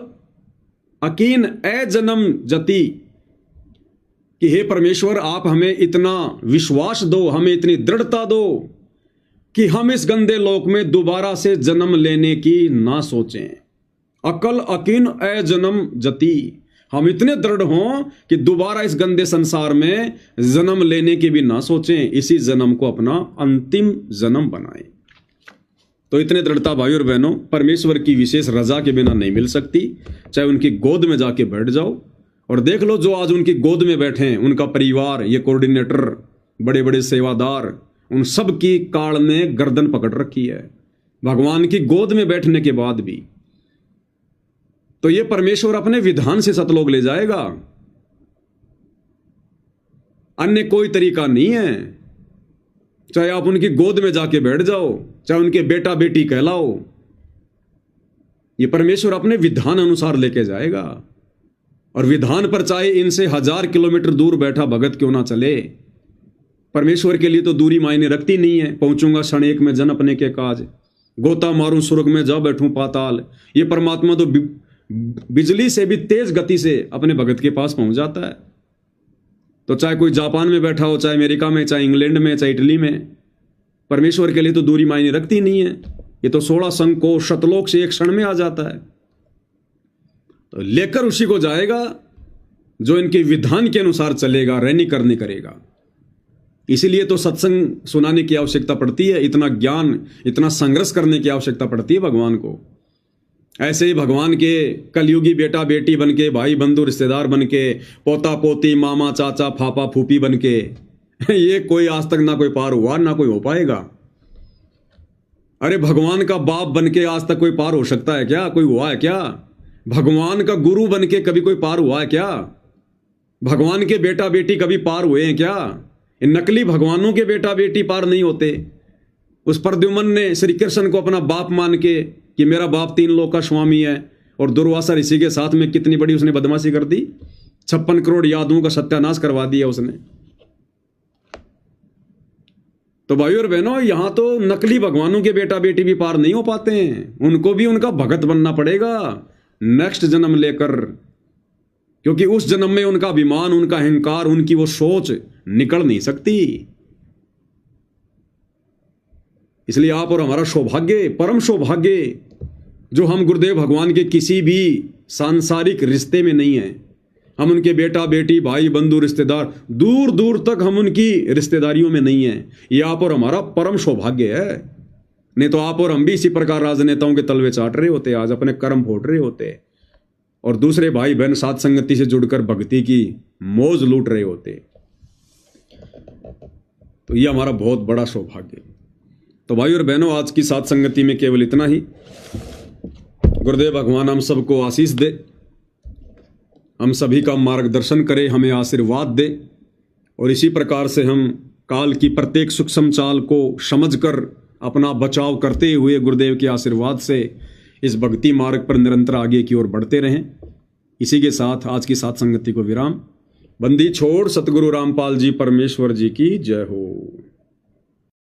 अकीन ए जन्म जति, कि हे परमेश्वर आप हमें इतना विश्वास दो, हमें इतनी दृढ़ता दो कि हम इस गंदे लोक में दोबारा से जन्म लेने की ना सोचें। अकल अकीन ए जन्म जति, हम इतने दृढ़ हों कि दोबारा इस गंदे संसार में जन्म लेने की भी ना सोचें, इसी जन्म को अपना अंतिम जन्म बनाएं। तो इतने दृढ़ता भाई और बहनों परमेश्वर की विशेष रजा के बिना नहीं मिल सकती। चाहे उनकी गोद में जाके बैठ जाओ और देख लो, जो आज उनकी गोद में बैठे हैं, उनका परिवार, ये कोऑर्डिनेटर, बड़े बड़े सेवादार, उन सब की काल ने गर्दन पकड़ रखी है भगवान की गोद में बैठने के बाद भी। तो ये परमेश्वर अपने विधान से सतलोक ले जाएगा, अन्य कोई तरीका नहीं है। चाहे आप उनकी गोद में जाके बैठ जाओ, चाहे उनके बेटा बेटी कहलाओ, ये परमेश्वर अपने विधान अनुसार लेके जाएगा। और विधान पर चाहे इनसे 1000 किलोमीटर दूर बैठा भगत क्यों ना चले, परमेश्वर के लिए तो दूरी मायने रखती नहीं है। पहुंचूंगा क्षण एक में जन अपने के काज, गोता मारूं स्वर्ग में जा बैठूं पाताल। ये परमात्मा तो बिजली से भी तेज गति से अपने भगत के पास पहुंच जाता है। तो चाहे कोई जापान में बैठा हो, चाहे अमेरिका में, चाहे इंग्लैंड में, चाहे इटली में, परमेश्वर के लिए तो दूरी मायने रखती नहीं है। ये तो 16 संकोश शतलोक से एक क्षण में आ जाता है। तो लेकर उसी को जाएगा जो इनके विधान के अनुसार चलेगा, रहनी करनी करेगा। इसीलिए तो सत्संग सुनाने की आवश्यकता पड़ती है, इतना ज्ञान, इतना संघर्ष करने की आवश्यकता पड़ती है भगवान को। ऐसे ही भगवान के कलयुगी बेटा बेटी बनके, भाई बंधु रिश्तेदार बनके, पोता पोती, मामा चाचा फापा फूफी बनके, ये कोई आज तक ना कोई पार हुआ, ना कोई हो पाएगा। अरे भगवान का बाप बनके आज तक कोई पार हो सकता है क्या? कोई हुआ है क्या? भगवान का गुरु बनके कभी कोई पार हुआ है क्या? भगवान के बेटा बेटी कभी पार हुए हैं क्या? इन नकली भगवानों के बेटा बेटी पार नहीं होते। उस प्रद्युम्न ने श्री कृष्ण को अपना बाप मान के कि मेरा बाप 3 लोक का स्वामी है, और दुर्वासा ऋषि के साथ में कितनी बड़ी उसने बदमाशी कर दी, 56 करोड़ यादवों का सत्यानाश करवा दिया उसने। तो भाई और बहनों, यहां तो नकली भगवानों के बेटा बेटी भी पार नहीं हो पाते हैं, उनको भी उनका भगत बनना पड़ेगा नेक्स्ट जन्म लेकर, क्योंकि उस जन्म में उनका अभिमान, उनका अहंकार, उनकी वो सोच निकल नहीं सकती। इसलिए आप और हमारा सौभाग्य, परम सौभाग्य, जो हम गुरुदेव भगवान के किसी भी सांसारिक रिश्ते में नहीं है। हम उनके बेटा बेटी, भाई बंधु रिश्तेदार, दूर दूर तक हम उनकी रिश्तेदारियों में नहीं है। ये आप और हमारा परम सौभाग्य है। नहीं तो आप और हम भी इसी प्रकार राजनेताओं के तलवे चाट रहे होते, आज अपने कर्म फोड़ रहे होते, और दूसरे भाई बहन साथ संगति से जुड़कर भक्ति की मौज लूट रहे होते। तो ये हमारा बहुत बड़ा सौभाग्य। तो भाई और बहनों, आज की साथ संगति में केवल इतना ही। गुरुदेव भगवान हम सबको आशीष दे, हम सभी का मार्गदर्शन करे, हमें आशीर्वाद दे, और इसी प्रकार से हम काल की प्रत्येक सूक्ष्म चाल को समझकर अपना बचाव करते हुए गुरुदेव के आशीर्वाद से इस भक्ति मार्ग पर निरंतर आगे की ओर बढ़ते रहें। इसी के साथ आज की साथ संगति को विराम। बंदी छोड़। सतगुरु रामपाल जी परमेश्वर जी की जय हो।